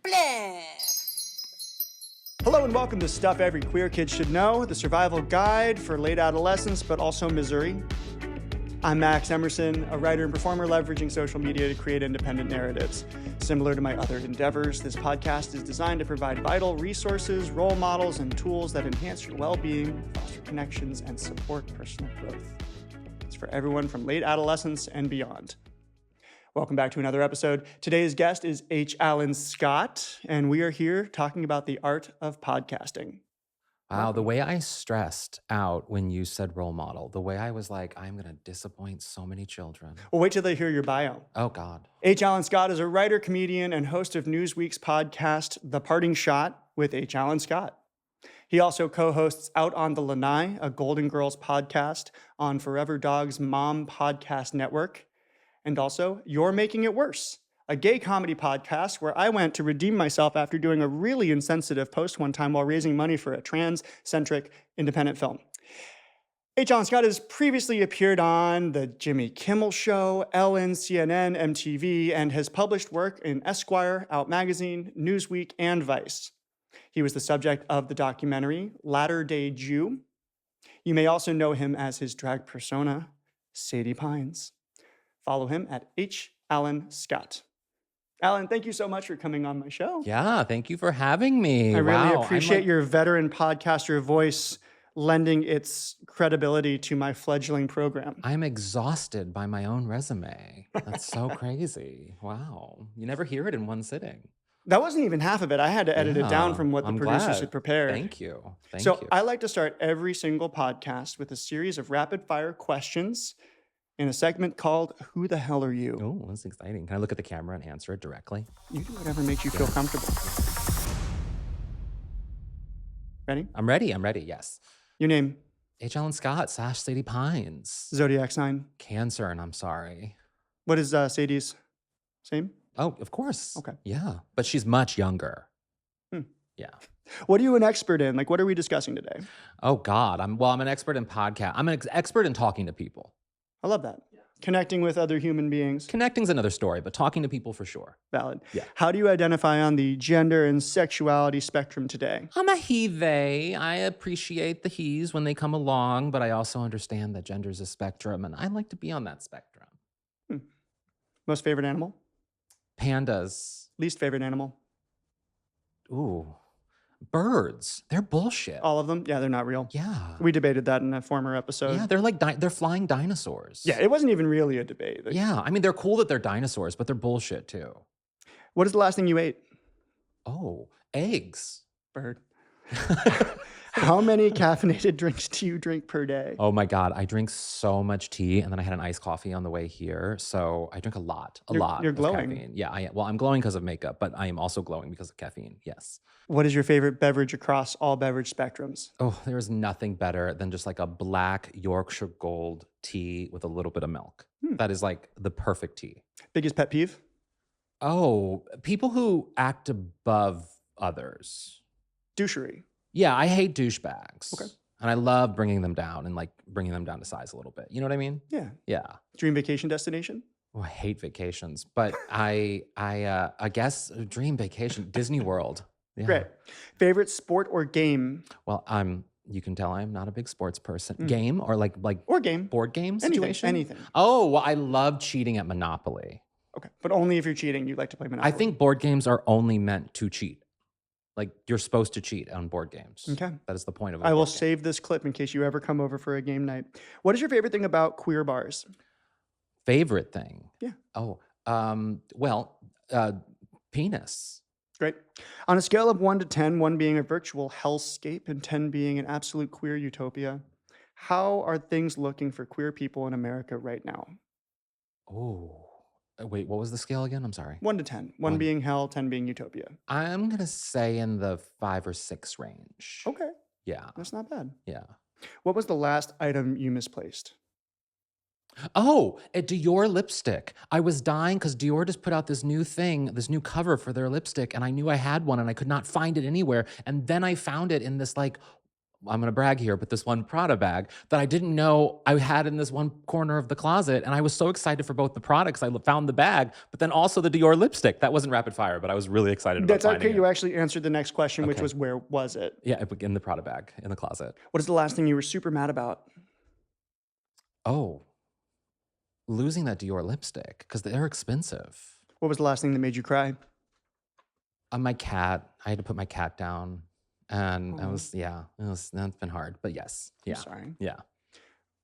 Blah. Hello and welcome to Stuff Every Queer Kid Should Know, the survival guide for late adolescence, but also misery. I'm Max Emerson, a writer and performer leveraging social media to create independent narratives. Similar to my other endeavors, this podcast is designed to provide vital resources, role models, and tools that enhance your well-being, foster connections, and support personal growth. It's for everyone from late adolescence and beyond. Welcome back to another episode. Today's guest is H. Alan Scott, and we are here talking about the art of podcasting. Wow, the way I stressed out when you said role model, the way I was like, I'm going to disappoint so many children. Well, wait till they hear your bio. Oh, God. H. Alan Scott is a writer, comedian, and host of Newsweek's podcast, The Parting Shot with H. Alan Scott. He also co-hosts Out on The Lanai, a Golden Girls podcast on Forever Dog's Mom Podcast Network, and also You're Making It Worse, a gay comedy podcast where I went to redeem myself after doing a really insensitive post one time while raising money for a trans-centric independent film. H. Alan Scott has previously appeared on The Jimmy Kimmel Show, Ellen, CNN, MTV, and has published work in Esquire, Out Magazine, Newsweek, and Vice. He was the subject of the documentary Latter-day Jew. You may also know him as his drag persona, Sadie Pines. Follow him at H. Alan Scott. Alan, thank you so much for coming on my show. Yeah, thank you for having me. I really Wow, appreciate your veteran podcaster voice lending its credibility to my fledgling program. I'm exhausted by my own resume. That's so crazy. Wow. You never hear it in one sitting. That wasn't even half of it. I had to edit it down from what the I'm producers glad. had prepared. Thank you. Thank So you. I like to start every single podcast with a series of rapid fire questions in a segment called Who the Hell Are You? Oh, that's exciting. Can I look at the camera and answer it directly? You do whatever makes you feel comfortable. Ready? I'm ready, yes. Your name, H. Alan Scott, / Sadie Pines. zodiac sign. Cancer, and I'm sorry. What is Sadie's? Same? Oh, of course. Okay. Yeah, but she's much younger. Yeah. What are you an expert in? Like, what are we discussing today? Oh, God. I'm an expert in podcast. I'm an expert in talking to people. I love that. Connecting with other human beings. Connecting's another story, but talking to people for sure. Valid. Yeah. How do you identify on the gender and sexuality spectrum today? I'm a he, they. I appreciate the he's when they come along, but I also understand that gender's a spectrum, and I like to be on that spectrum. Most favorite animal? Pandas. Least favorite animal? Ooh. Birds. They're bullshit. All of them? Yeah, they're not real. Yeah. We debated that in a former episode. Yeah, they're like, they're flying dinosaurs. Yeah, it wasn't even really a debate. Yeah, I mean, they're cool that they're dinosaurs, but they're bullshit too. What is the last thing you ate? Oh, eggs. Bird. How many caffeinated drinks do you drink per day? Oh my God, I drink so much tea, and then I had an iced coffee on the way here, so I drink a lot You're of glowing. caffeine. Yeah, I'm glowing because of makeup, but I am also glowing because of caffeine, yes. What is your favorite beverage across all beverage spectrums? Oh, there is nothing better than just like a black Yorkshire Gold tea with a little bit of milk. That is like the perfect tea. Biggest pet peeve? Oh, people who act above others. Douchery. Yeah, I hate douchebags. Okay. And I love bringing them down and like bringing them down to size a little bit. You know what I mean? Yeah. Yeah. Dream vacation destination? Oh, I hate vacations, but I guess dream vacation, Disney World. Yeah. Great. Favorite sport or game? Well, you can tell I'm not a big sports person. Game or like Or game. board game Anything. situation? Anything. Oh, well, I love cheating at Monopoly. Okay. But only if you're cheating, you like to play Monopoly. I think board games are only meant to cheat. Like, you're supposed to cheat on board games. Okay. That is the point of a I will board game. save this clip in case you ever come over for a game night. What is your favorite thing about queer bars? Favorite thing? Yeah. Oh, penis. Great. On a scale of 1 to 10, 1 being a virtual hellscape and 10 being an absolute queer utopia, how are things looking for queer people in America right now? Oh, wait, what was the scale again? I'm sorry. 1 to 10. 1 being hell, 10 being utopia. I'm going to say in the 5 or 6 range. Okay. Yeah. That's not bad. Yeah. What was the last item you misplaced? Oh, a Dior lipstick. I was dying because Dior just put out this new thing, this new cover for their lipstick, and I knew I had one and I could not find it anywhere. And then I found it in this like I'm going to brag here, but this one Prada bag that I didn't know I had in this one corner of the closet. And I was so excited for both the products. I found the bag, but then also the Dior lipstick. That wasn't rapid fire, but I was really excited about That's finding okay. it. You actually answered the next question, which Okay. was where was it? Yeah, in the Prada bag in the closet. What is the last thing you were super mad about? Oh, losing that Dior lipstick because they're expensive. What was the last thing that made you cry? My cat, I had to put my cat down. And Aw. that's been hard, but yes. I'm Yeah. sorry. Yeah.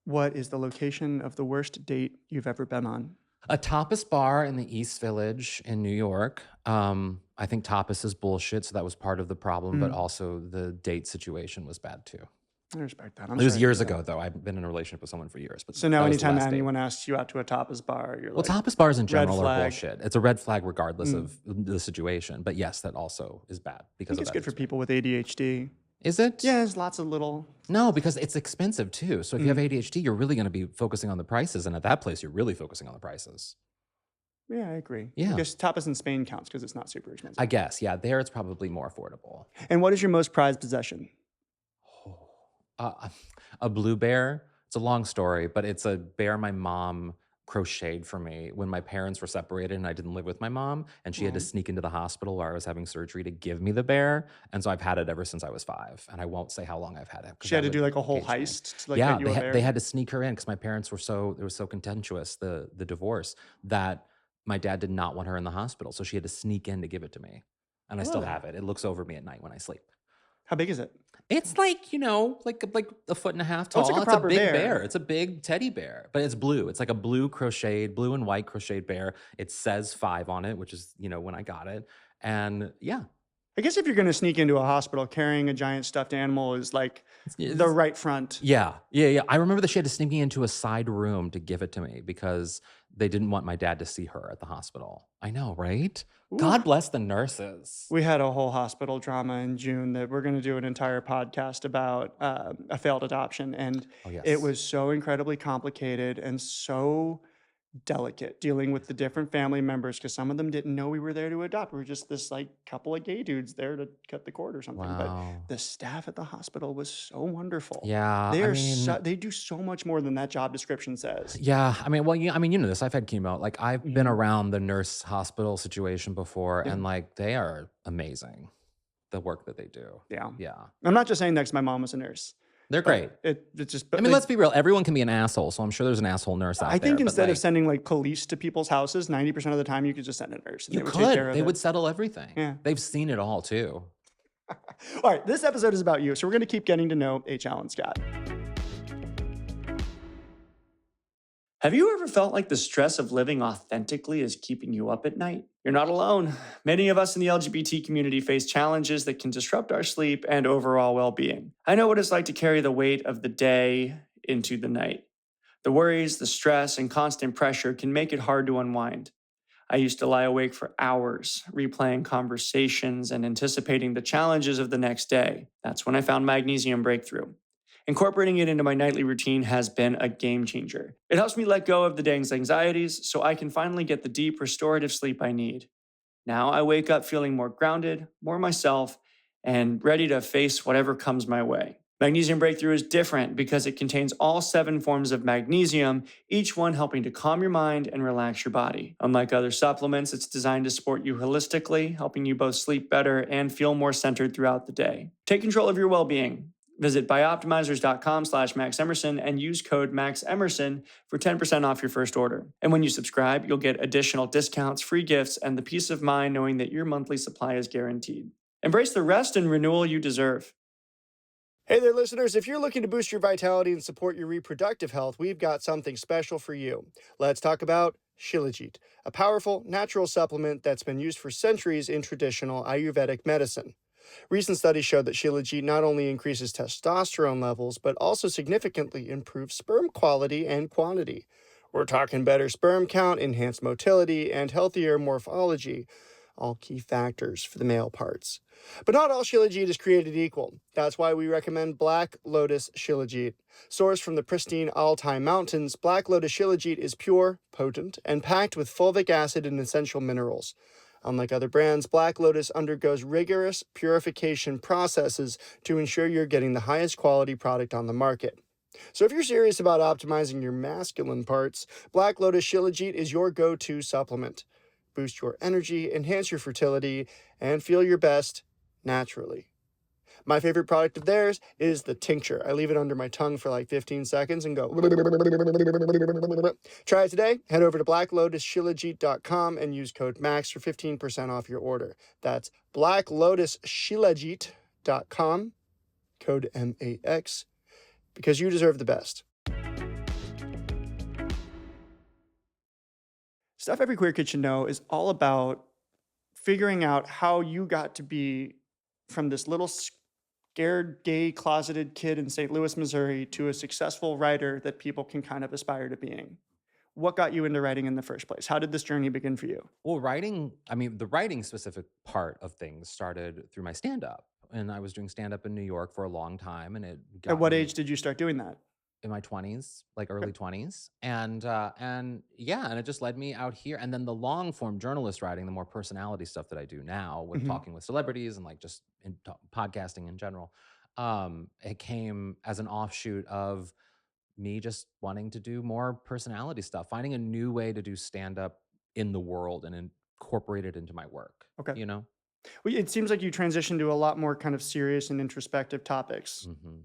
What is the location of the worst date you've ever been on? A tapas bar in the East Village in New York. I think tapas is bullshit, so that was part of the problem, but also the date situation was bad too. I respect that. It was years ago, though. I've been in a relationship with someone for years. But So now that was the anytime last date. anyone asks you out to a tapas bar, you're Well, like, tapas bars in red general are flag. bullshit. It's a red flag regardless of the situation. But yes, that also is bad I because think of it's that. good for people with ADHD. Is it? Yeah, there's lots of little. No, because it's expensive too. So if you have ADHD, you're really going to be focusing on the prices. And at that place, you're really focusing on the prices. Yeah, I agree. Yeah. I guess tapas in Spain counts because it's not super expensive. I guess. Yeah. There, it's probably more affordable. And what is your most prized possession? A blue bear. It's a long story, but it's a bear my mom crocheted for me when my parents were separated and I didn't live with my mom, and she had to sneak into the hospital where I was having surgery to give me the bear. And so I've had it ever since I was 5, and I won't say how long I've had it. She had to do like a whole heist to like Yeah, get you a bear. they had to sneak her in because my parents were it was so contentious, the divorce, that my dad did not want her in the hospital. So she had to sneak in to give it to me. And I still Really? have it. It looks over me at night when I sleep. How big is it? It's like, like a foot and a half Oh, tall. it's like a It's proper big bear. It's a big teddy bear, but it's blue. It's like a blue and white crocheted bear. It says 5 on it, which is, when I got it. And yeah. I guess if you're going to sneak into a hospital carrying a giant stuffed animal is like the right front. Yeah. I remember that she had to sneak me into a side room to give it to me because they didn't want my dad to see her at the hospital. I know, right? Ooh. God bless the nurses. We had a whole hospital drama in June that we're going to do an entire podcast about a failed adoption. And it was so incredibly complicated and so delicate dealing with the different family members because some of them didn't know we were there to adopt. We were just this like couple of gay dudes there to cut the cord or something. Wow. But the staff at the hospital was so wonderful. Yeah. They do so much more than that job description says. Yeah. You know this. I've had chemo. Like, I've been around the nurse hospital situation before, and like, they are amazing, the work that they do. Yeah. Yeah. I'm not just saying that because my mom was a nurse. They're great. It's just. Let's be real. Everyone can be an asshole, so I'm sure there's an asshole nurse out there. I think instead of sending like police to people's houses, 90% of the time you could just send a nurse. And they would take care of it. They would settle everything. Yeah. They've seen it all too. All right, this episode is about you, so we're going to keep getting to know H. Alan Scott. Have you ever felt like the stress of living authentically is keeping you up at night? You're not alone. Many of us in the LGBT community face challenges that can disrupt our sleep and overall well-being. I know what it's like to carry the weight of the day into the night. The worries, the stress, and constant pressure can make it hard to unwind. I used to lie awake for hours, replaying conversations and anticipating the challenges of the next day. That's when I found Magnesium Breakthrough. Incorporating it into my nightly routine has been a game changer. It helps me let go of the day's anxieties so I can finally get the deep, restorative sleep I need. Now I wake up feeling more grounded, more myself, and ready to face whatever comes my way. Magnesium Breakthrough is different because it contains all 7 forms of magnesium, each one helping to calm your mind and relax your body. Unlike other supplements, it's designed to support you holistically, helping you both sleep better and feel more centered throughout the day. Take control of your well-being. Visit bioptimizers.com/MaxEmerson and use code MaxEmerson for 10% off your first order. And when you subscribe, you'll get additional discounts, free gifts, and the peace of mind knowing that your monthly supply is guaranteed. Embrace the rest and renewal you deserve. Hey there, listeners. If you're looking to boost your vitality and support your reproductive health, we've got something special for you. Let's talk about Shilajit, a powerful natural supplement that's been used for centuries in traditional Ayurvedic medicine. Recent studies show that Shilajit not only increases testosterone levels, but also significantly improves sperm quality and quantity. We're talking better sperm count, enhanced motility, and healthier morphology, all key factors for the male parts. But not all Shilajit is created equal. That's why we recommend Black Lotus Shilajit. Sourced from the pristine Altai Mountains, Black Lotus Shilajit is pure, potent, and packed with fulvic acid and essential minerals. Unlike other brands, Black Lotus undergoes rigorous purification processes to ensure you're getting the highest quality product on the market. So if you're serious about optimizing your masculine parts, Black Lotus Shilajit is your go-to supplement. Boost your energy, enhance your fertility, and feel your best naturally. My favorite product of theirs is the tincture. I leave it under my tongue for like 15 seconds and go. Try it today. Head over to blacklotusshilajit.com and use code MAX for 15% off your order. That's blacklotusshilajit.com, code MAX, because you deserve the best. Stuff Every Queer Kid Should Know is all about figuring out how you got to be from this little scared, gay, closeted kid in St. Louis, Missouri, to a successful writer that people can kind of aspire to being. What got you into writing in the first place? How did this journey begin for you? Well, the writing specific part of things started through my stand up. And I was doing stand up in New York for a long time, and it At got what me age did you start doing that? in my 20s, like Okay. early 20s. And yeah, and it just led me out here. And then the long form journalist writing, the more personality stuff that I do now with Mhm. talking with celebrities and like just podcasting in general, it came as an offshoot of me just wanting to do more personality stuff, finding a new way to do stand up in the world and incorporate it into my work, Okay. you know? Well, it seems like you transitioned to a lot more kind of serious and introspective topics. hmm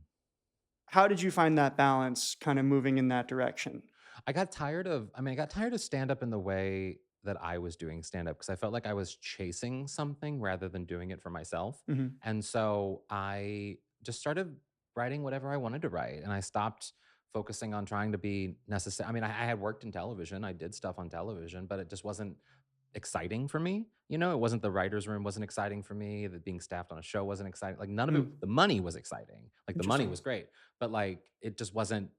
How did you find that balance kind of moving in that direction? I got tired of stand up in the way that I was doing stand up because I felt like I was chasing something rather than doing it for myself. Mhm. And so I just started writing whatever I wanted to write. And I stopped focusing on trying to be necessary. I mean, I had worked in television, I did stuff on television, but it just wasn't exciting for me. You know, it wasn't the writer's room wasn't exciting for me. The being staffed on a show wasn't exciting. Like none of it, Mm, the money was exciting. Like the money interesting. was great, but like it just wasn't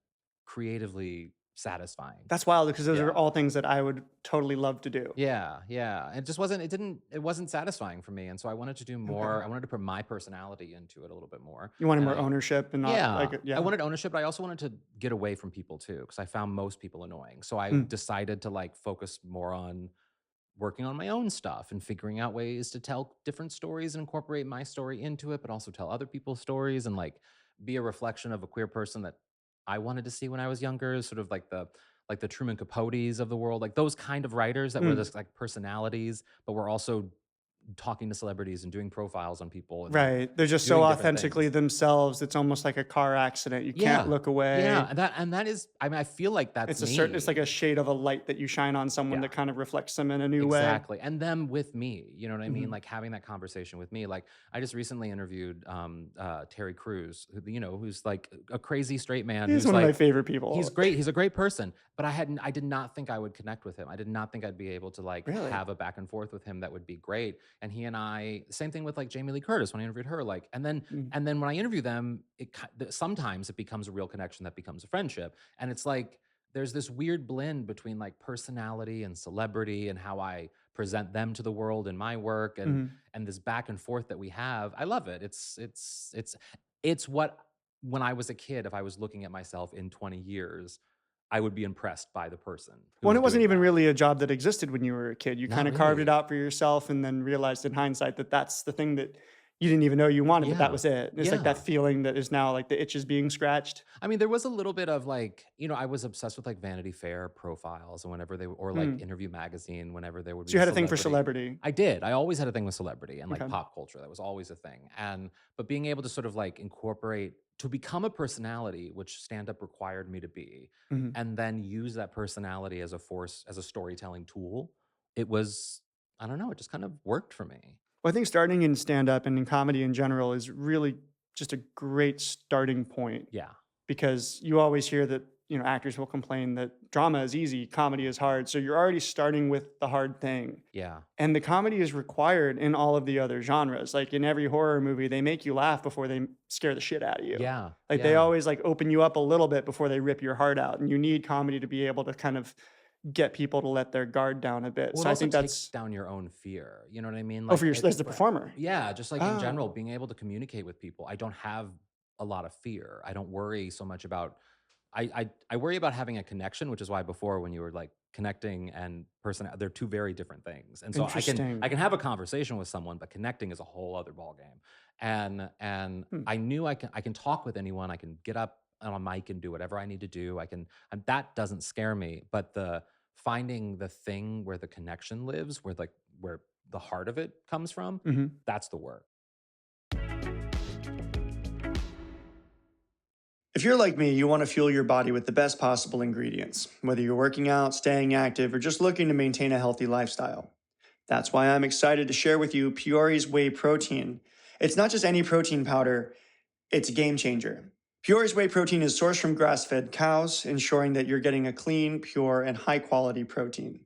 creatively satisfying. That's wild because those are Yeah. all things that I would totally love to do. Yeah, yeah. It wasn't satisfying for me. And so I wanted to do Okay. more. I wanted to put my personality into it a little bit more. You wanted And more ownership and not yeah, like, I yeah. wanted ownership, but I also wanted to get away from people too, because I found most people annoying. So I Mm, decided to like focus more on working on my own stuff and figuring out ways to tell different stories and incorporate my story into it, but also tell other people's stories and like be a reflection of a queer person that I wanted to see when I was younger, sort of like the Truman Capotes of the world, like those kind of writers that were mm. just like personalities, but were also talking to celebrities and doing profiles on people and like Right. They're just so doing different authentically things. themselves. It's almost like a car accident. You can't Yeah. look Yeah. away. And that is, I mean, I feel like that's It's like a me. shade of a light that you shine on someone Yeah. that kind of reflects them in a new way. Exactly, and them with me, you know what I mean? Mhm. Like, having that conversation with me, like, I just recently interviewed, Terry Crews, who's, like, a crazy straight man He's who's, one of my like favorite he's people. great, he's a great person, but I did not think I would connect with him. I did not think I'd be able to, like, Really? have a back and forth with him that would be great, and he and I same thing with, like, Jamie Lee Curtis when I interviewed her, like Mm, and then when I interview them, sometimes it becomes a real connection that becomes a friendship, and it's like there's this weird blend between like personality and celebrity and how I present them to the world in my work mhm. and this back and forth that we have. I love it. It's what when I was a kid, if I was looking at myself in 20 years, I would be impressed by the person Well, and who's it wasn't doing even that. really a job that existed when you were a kid. You Not kinda carved it really. out for yourself and then realized in hindsight that that's the thing that you didn't even know you wanted, but that Yeah. was it. It's like that Yeah. feeling that is now like the itch is being scratched. I mean, there was a little bit of like, I was obsessed with like Vanity Fair profiles and whenever or like Mm. Interview Magazine, whenever there would So be you a had a thing for celebrity. celebrity. I did. I always had a thing with celebrity and like Okay. pop culture. That was always a thing. But being able to sort of like incorporate to become a personality, which stand up required me to be, Mhm. and then use that personality as a force, as a storytelling tool, it was, I don't know, it just kind of worked for me. Well, I think starting in stand-up and in comedy in general is really just a great starting point Yeah. because you always hear that, actors will complain that drama is easy, comedy is hard. So you're already starting with the hard thing. Yeah. And the comedy is required in all of the other genres. Like in every horror movie, they make you laugh before they scare the shit out of you. Yeah. Like they Yeah. always like open you up a little bit before they rip your heart out. And you need comedy to be able to kind of get people to let their guard down a bit. Well, it So I also think takes that's down your own fear, you know what I mean? oh Like, for your as the performer. yeah, just like in general, Oh. being able to communicate with people. I don't have a lot of fear. I don't worry so much about I worry about having a connection, which is why before when you were like connecting and person, they're two very different things. And so Interesting. I can have a conversation with someone, but connecting is a whole other ballgame. And Hmm. I knew I can talk with anyone. I can get up on a mic and do whatever I need to do. And that doesn't scare me. But the finding the thing where the connection lives, where the heart of it comes from, Mhm. that's the work. If you're like me, you want to fuel your body with the best possible ingredients, whether you're working out, staying active, or just looking to maintain a healthy lifestyle. That's why I'm excited to share with you Peori's Whey Protein. It's not just any protein powder, it's a game changer. Peori's Whey Protein is sourced from grass fed cows, ensuring that you're getting a clean, pure, and high quality protein.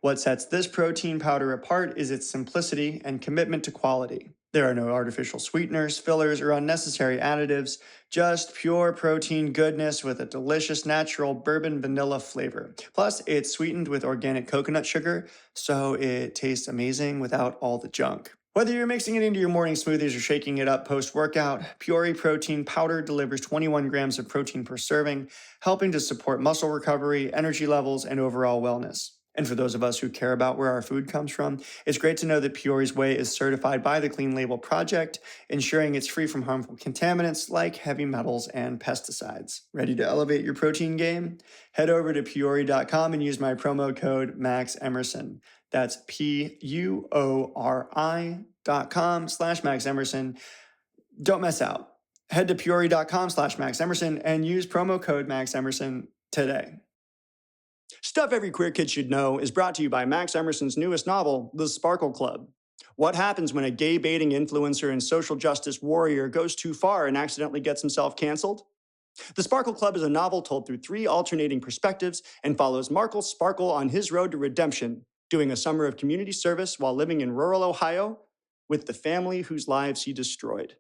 What sets this protein powder apart is its simplicity and commitment to quality. There are no artificial sweeteners, fillers, or unnecessary additives, just pure protein goodness with a delicious natural bourbon vanilla flavor. Plus, it's sweetened with organic coconut sugar, so it tastes amazing without all the junk. Whether you're mixing it into your morning smoothies or shaking it up post workout, Pure Protein Powder delivers 21 grams of protein per serving, helping to support muscle recovery, energy levels, and overall wellness. And for those of us who care about where our food comes from, it's great to know that Peori's Whey is certified by the Clean Label Project, ensuring it's free from harmful contaminants like heavy metals and pesticides. Ready to elevate your protein game? Head over to Peori.com and use my promo code MaxEmerson. That's Peori.com/Max Emerson. Don't mess out. Head to Peori.com/Max Emerson and use promo code Max Emerson today. Stuff Every Queer Kid Should Know is brought to you by Max Emerson's newest novel, The Sparkle Club. What happens when a gay baiting influencer and social justice warrior goes too far and accidentally gets himself canceled? The Sparkle Club is a novel told through 3 alternating perspectives and follows Markle Sparkle on his road to redemption, doing a summer of community service while living in rural Ohio with the family whose lives he destroyed.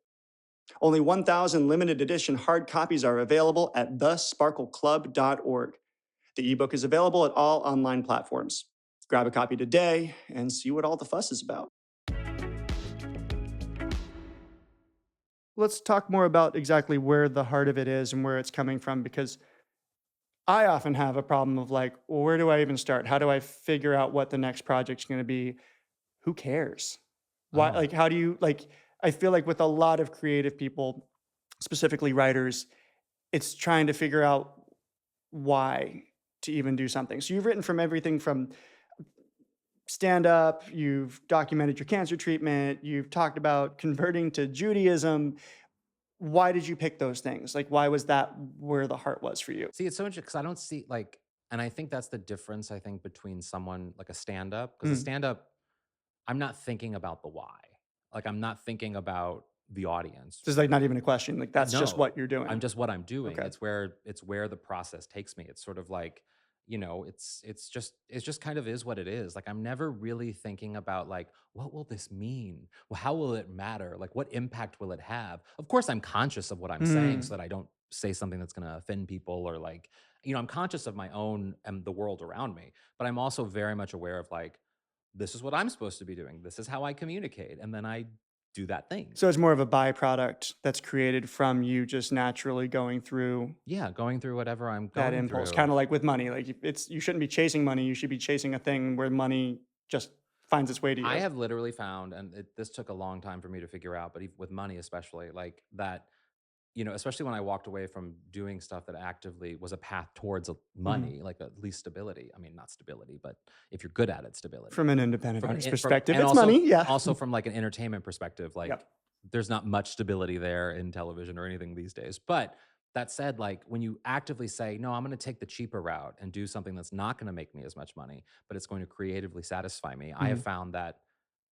Only 1,000 limited edition hard copies are available at thesparkleclub.org. The ebook is available at all online platforms. Grab a copy today and see what all the fuss is about. Let's talk more about exactly where the heart of it is and where it's coming from, because I often have a problem of like, well, where do I even start? How do I figure out what the next project's going to be? Who cares? Why? Oh. Like, how do you like? I feel like with a lot of creative people, specifically writers, it's trying to figure out why to even do something. So you've written from everything from stand up, you've documented your cancer treatment, you've talked about converting to Judaism. Why did you pick those things? Like, why was that where the heart was for you? See, it's so interesting because I don't see like, and I think that's the difference, I think, between someone like a stand up, because a Mm. stand up, I'm not thinking about the why. Like, I'm not thinking about the audience. This is like not even a question. Like, that's just No, what you're I'm doing. just what I'm doing. Okay. It's where the process takes me. It's sort of like, it's just kind of is what it is. Like I'm never really thinking about like, what will this mean? Well, how will it matter? Like what impact will it have? Of course, I'm conscious of what I'm saying so Mm. that I don't say something that's going to offend people or like, I'm conscious of my own and the world around me, but I'm also very much aware of like, this is what I'm supposed to be doing. This is how I communicate. And then I do that thing. So it's more of a byproduct that's created from you just naturally going through Yeah, going through whatever I'm that going impulse. through. Kind of like with money. Like it's you shouldn't be chasing money. You should be chasing a thing where money just finds its way to I you. have literally found, and this took a long time for me to figure out, but with money especially, like that, especially when I walked away from doing stuff that actively was a path towards Mhm. money, like at least stability. I mean, not stability, but if you're good at it, stability. From an independent From an artist in- from perspective, and it's also money. Yeah. also from like an entertainment perspective, like Yep. there's not much stability there in television or anything these days. But that said, like when you actively say, no, I'm going to take the cheaper route and do something that's not going to make me as much money, but it's going to creatively satisfy me, I have Mhm. found that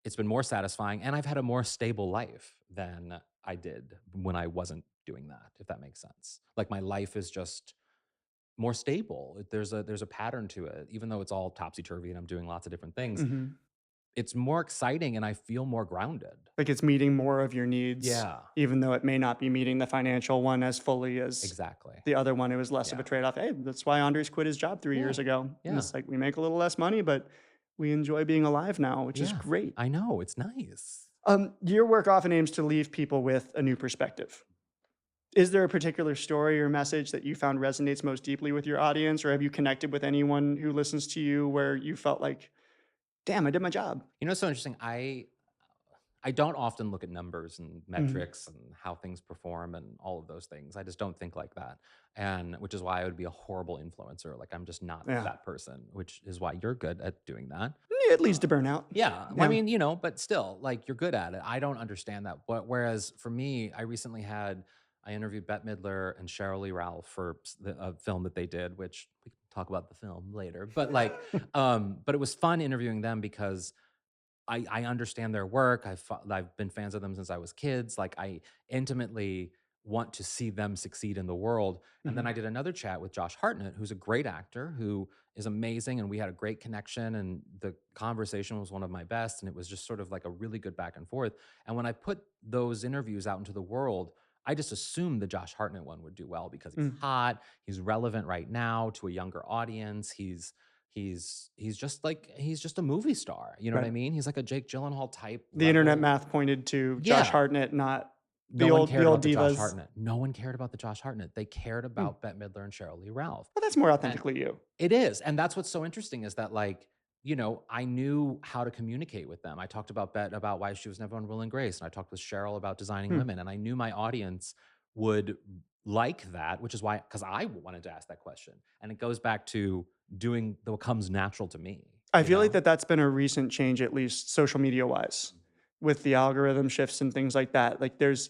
it's been more satisfying and I've had a more stable life than I did when I wasn't doing that, if that makes sense. Like my life is just more stable. There's a pattern to it, even though it's all topsy turvy and I'm doing lots of different things. Mhm. It's more exciting and I feel more grounded. Like it's meeting more of your needs, Yeah, even though it may not be meeting the financial one as fully as exactly. the other one. It was less of a Yeah, trade off. Hey, that's why Andres quit his job 3 years yeah, ago. And yeah, it's like we make a little less money, but we enjoy being alive now, which is yeah. great. I know it's nice. Your work often aims to leave people with a new perspective. Is there a particular story or message that you found resonates most deeply with your audience, or have you connected with anyone who listens to you where you felt like, damn, I did my job? You know, it's so interesting. I don't often look at numbers and Mhm. metrics and how things perform and all of those things. I just don't think like that. And which is why I would be a horrible influencer. Like I'm just not Yeah. that person, which is why you're good at doing that. Yeah, it leads to burnout. Yeah. Well, I Yeah. mean, you know, but still, like you're good at it. I don't understand that. But whereas for me, I interviewed Bette Midler and Cheryl Lee Ralph for a film that they did, which we can talk about the film later. But like, but it was fun interviewing them because I understand their work. I've been fans of them since I was kids. Like I intimately want to see them succeed in the world. And then Mhm. I did another chat with Josh Hartnett, who's a great actor, who is amazing, and we had a great connection. And the conversation was one of my best, and it was just sort of like a really good back and forth. And when I put those interviews out into the world, I just assumed the Josh Hartnett one would do well because he's Mm. hot, he's relevant right now to a younger audience. He's just a movie star, you know what Right. I mean? He's like a Jake Gyllenhaal type The internet level. math pointed to Josh Yeah. Hartnett, not No one the cared old about the Josh divas. Hartnett. No one cared about the Josh Hartnett. They cared Mm. about Bette Midler and Cheryl Lee Ralph. Well, that's more And authentically you. it is. And that's what's so interesting is that like, you know, I knew how to communicate with them. I talked about Bette about why she was never on Will and Grace. And I talked with Cheryl about designing Hmm. women. And I knew my audience would like that, which is why, because I wanted to ask that question. And it goes back to doing what comes natural to me, I you feel like know? that's been a recent change, at least social media wise, with the algorithm shifts and things like that. Like there's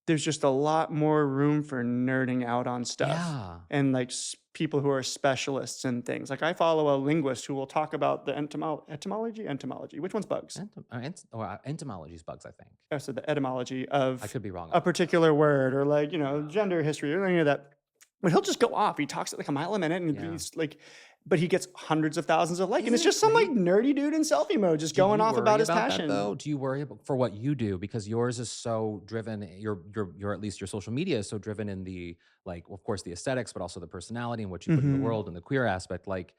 just a lot more room for nerding out on stuff Yeah. and like people who are specialists in things. Like I follow a linguist who will talk about the entomology. Which one's bugs? Entomology's bugs, I think. Oh, so the etymology I of could be wrong a about that. particular word or like, Yeah. gender history or any of that. But he'll just go off. He talks at like a mile a minute and Yeah. he's like, but he gets hundreds of thousands of likes. And Isn't it's it just some like great? nerdy dude in selfie mode just Do going you off about worry his about that passion. though? Do you worry about for what you do? Because yours is so driven, your at least your social media is so driven in the like, of course, the aesthetics, but also the personality and what you put in the Mhm. world and the queer aspect. Like,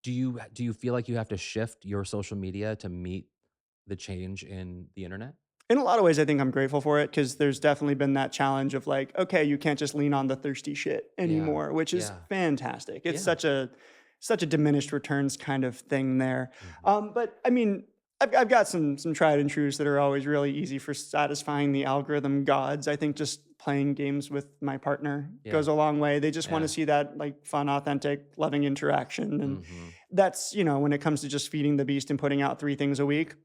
do you feel like you have to shift your social media to meet the change in the internet? In a lot of ways, I think I'm grateful for it because there's definitely been that challenge of like, okay, you can't just lean on the thirsty shit Yeah. anymore, which is Yeah. fantastic. It's Yeah. such a diminished returns kind of thing there. Mhm. But I mean, I've got some tried and trues that are always really easy for satisfying the algorithm gods. I think just playing games with my partner Yeah. goes a long way. They just want to Yeah. see that like fun, authentic, loving interaction, and Mhm. that's when it comes to just feeding the beast and putting out 3 things a week,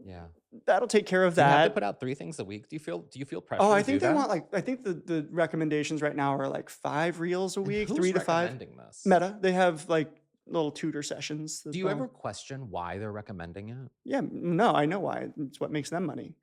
Yeah. that'll take care of Do you have to put that. out 3 things a week? Do you feel Oh, pressure I to do think they that? want like I think the recommendations right now are like 5 reels a And week, who's 3 to 5. recommending this? Meta, they have like little tutor sessions Do that you they'll. ever question why they're recommending it? No, I know why. It's what makes them money.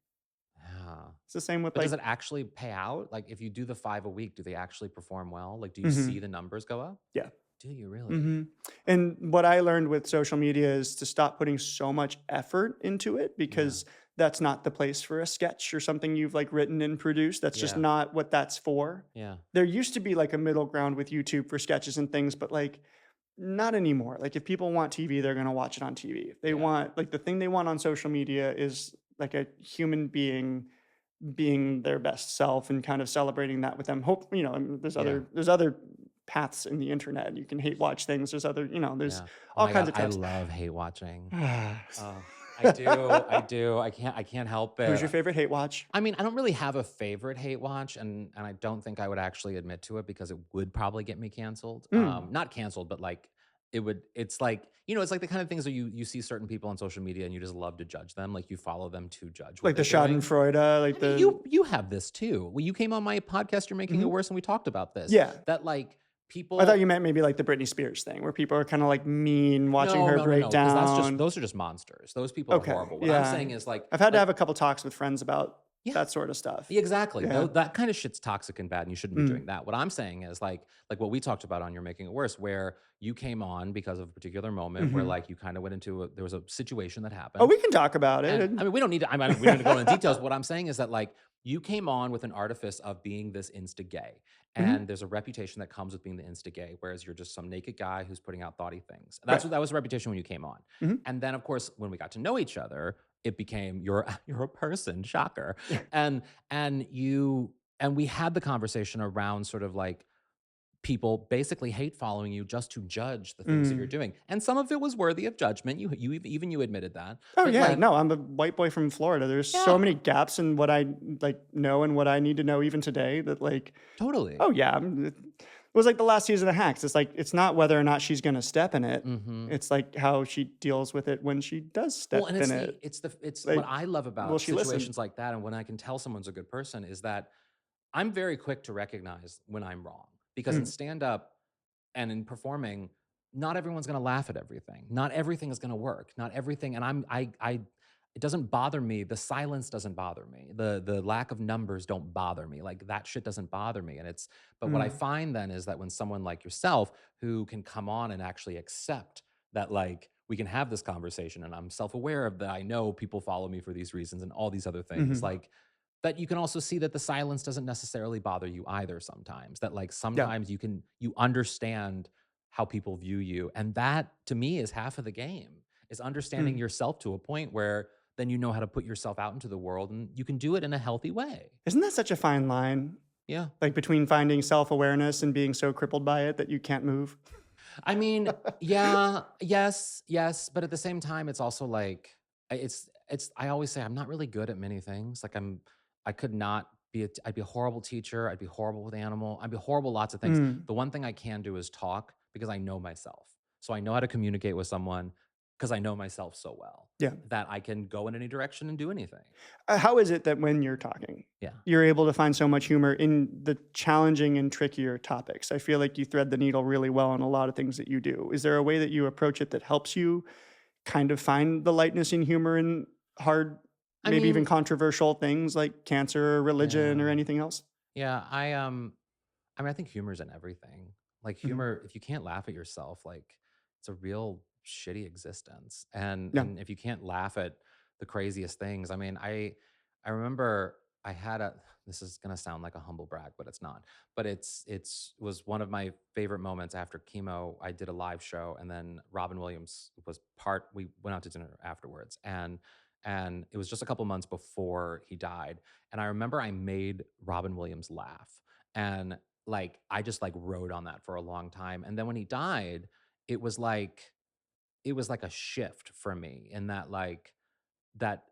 Yeah. It's the same with But does like. it actually pay out? Like, if you do the 5 a week, do they actually perform well? Like, do you see Mhm. the numbers go up? Yeah. Do you really? Mhm. And what I learned with social media is to stop putting so much effort into it Yeah. because that's not the place for a sketch or something you've like written and produced. That's just Yeah. not what that's for. Yeah. There used to be like a middle ground with YouTube for sketches and things, but like not anymore. Like if people want TV, they're going to watch it on TV. If they Yeah. want like the thing they want on social media is like a human being their best self and kind of celebrating that with them. Hope, and Yeah. there's other paths in the internet. You can hate watch things. There's other, there's Yeah. Oh all my kinds god, of I tropes. love hate watching. Oh, I do. I do. I can't help Who's it. your favorite hate watch? I mean, I don't really have a favorite hate watch, and I don't think I would actually admit to it because it would probably get me canceled. Mm. Not canceled, but like it would. It's like it's like the kind of things that you see certain people on social media and you just love to judge them. Like you follow them to judge what Like the they're doing. Schadenfreude, I like mean, the. you have this too. When you came on my podcast, you're making it Mhm. worse, and we talked about this. Yeah. That like I thought you people. meant maybe like the Britney Spears thing where people are kind of like mean watching No, her no, no, break no, because down. those are just monsters. Those people are Okay. horrible. What I'm Yeah. saying is I've had to like have a couple talks with friends about yeah, that sort of stuff. yeah, exactly. Yeah. That kind of shit's toxic and bad, and you shouldn't be doing Mm. that. What I'm saying is like what we talked about on You're Making It Worse, where you came on because of a particular moment where Mhm. like you kind of went into there was a situation that Oh, happened. we can talk about And it. I mean, we don't need to. I mean, we don't need to go into details. What I'm saying is that like you came on with an artifice of being this insta gay, Mhm. and there's a reputation that comes with being the insta gay, whereas you're just some naked guy who's putting out thoughty things. Right. That was a reputation when you came on, Mhm. and then of course when we got to know each other, it became you're you're a person, shocker, Yeah. and you and we had the conversation around sort of like people basically hate following you just to judge the things that you're Mm. doing. And some of it was worthy of judgment. Even you admitted that. Oh, But yeah. like, No, I'm a white boy from Florida. There's so yeah, many gaps in what I, like, know and what I need to know even today that, like, totally. oh, yeah, it was like the last season of Hacks. It's like, it's not whether or not she's gonna step in it. Mhm. It's, like, how she deals with it when she does Well, step and in it. it's what Like, I love will about she listen? situations like that, and when I can tell someone's a good person is that I'm very quick to recognize when I'm wrong, because in Mm, stand up and in performing, not everyone's going to laugh at everything. Not everything is going to work. Not everything, and I it doesn't bother me. The silence doesn't bother me. The lack of numbers don't bother me. Like that shit doesn't bother me. And it's but what I mm, find then is that when someone like yourself who can come on and actually accept that, like, we can have this conversation and I'm self-aware of that, I know people follow me for these reasons and all these other things, mhm. like that you can also see that the silence doesn't necessarily bother you either sometimes. That like Yeah. sometimes you understand how people view you. And that to me is half of the game, is understanding Mm. yourself to a point where then you know how to put yourself out into the world and you can do it in a healthy way. Isn't that such a fine line, Yeah. like, between finding self-awareness and being so crippled by it that you can't move? I mean, yeah, yes, yes, but at the same time, it's also like it's. I always say I'm not really good at many things. Like I could not be. I'd be a horrible teacher. I'd be horrible with animal. I'd be horrible lots of things. Mm, The one thing I can do is talk because I know myself. So I know how to communicate with someone because I know myself so well yeah. that I can go in any direction and do anything. How is it that when you're talking, Yeah. you're able to find so much humor in the challenging and trickier topics? I feel like you thread the needle really well in a lot of things that you do. Is there a way that you approach it that helps you kind of find the lightness and humor in hard, I maybe even mean, controversial things like cancer or religion or yeah, anything else? yeah. I mean, I think humor's in everything. Like Mhm. humor, if you can't laugh at yourself, like it's a real shitty existence. Yeah. And if you can't laugh at the craziest things, I mean, I remember I had a this is gonna sound like a humble brag, but it's not. But it's was one of my favorite moments after chemo. I did a live show and then Robin Williams was part we went out to dinner afterwards. And it was just a couple months before he died. And I remember I made Robin Williams laugh. And like, I just, like, rode on that for a long time, and then when he died, it was like it was like a shift for me in that, like, that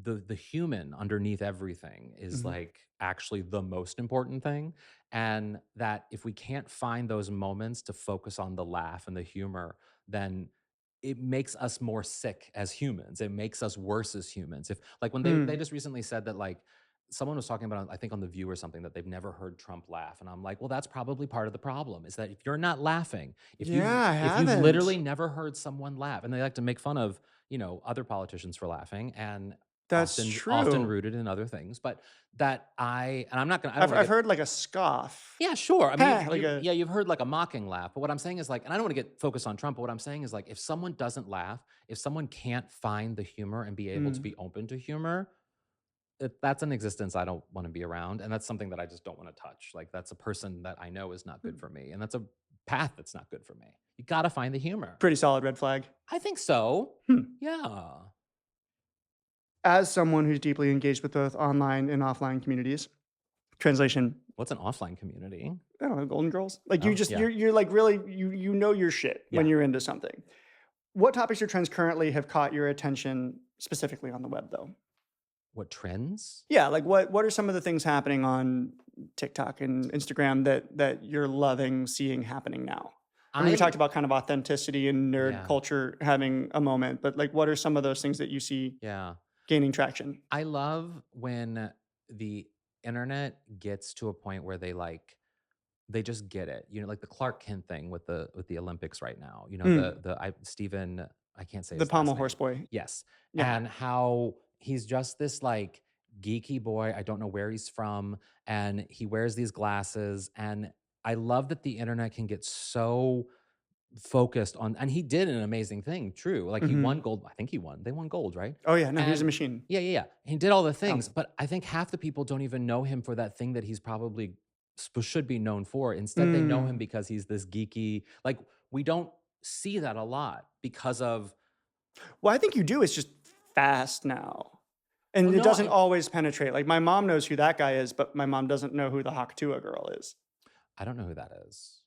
the human underneath everything is, Mhm. like, actually the most important thing, and that if we can't find those moments to focus on the laugh and the humor, then it makes us more sick as humans. It makes us worse as humans. If like, when they Mm. just recently said that, like, someone was talking about, I think on The View or something, that they've never heard Trump laugh, and I'm like, "Well, that's probably part of the problem, is that if you're not laughing, Yeah, I if you've literally haven't. never heard someone laugh," and they like to make fun of, other politicians for laughing, and That's often true. rooted in other things, but that I don't I've wanna I've get. heard like a scoff. Yeah, sure. I mean, "Heh," like a you've heard like a mocking laugh, but what I'm saying is like, and I don't want to get focused on Trump, but what I'm saying is like, if someone doesn't laugh, if someone can't find the humor and be able to mm, be open to humor, that's an existence I don't want to be around, and that's something that I just don't want to touch. Like that's a person that I know is not good for me, and that's a path that's not good for me. You got to find the humor. pretty solid red flag. I think so. Hmm. Yeah. As someone who's deeply engaged with both online and offline communities, translation, What's an offline community? I don't know, Golden Girls? Like, you Oh, just yeah. you're, like, really you know your shit when Yeah. you're into something. What topics or trends currently have caught your attention specifically on the web, though? What trends? Yeah, like, what are some of the things happening on TikTok and Instagram that you're loving seeing happening now? I mean, we I talked about kind of authenticity and nerd Yeah. culture having a moment, but, like, what are some of those things that you see Yeah. gaining traction? I love when the internet gets to a point where they just get it. Like the Clark Kent thing with the Olympics right now. Mm, Stephen, I can't say the his last pommel name. horse boy. Yes. Yeah. And how he's just this like geeky boy. I don't know where he's from. And he wears these glasses. And I love that the internet can get so focused on, and he did an amazing thing, true. Like he won Mhm. gold. I think he won. They won gold, right? Oh, yeah, no, he's a And machine. yeah, yeah, yeah. He did all the Yeah. things, but I think half the people don't even know him for that thing that he's probably should be known for. Instead, they know him Mm. because he's this geeky, like we don't see that a lot because of Well, I think you do, it's just fast now. And Well, it no, doesn't always penetrate. Like my mom knows who that guy is, but my mom doesn't know who the Haktua girl is. I don't know who that is.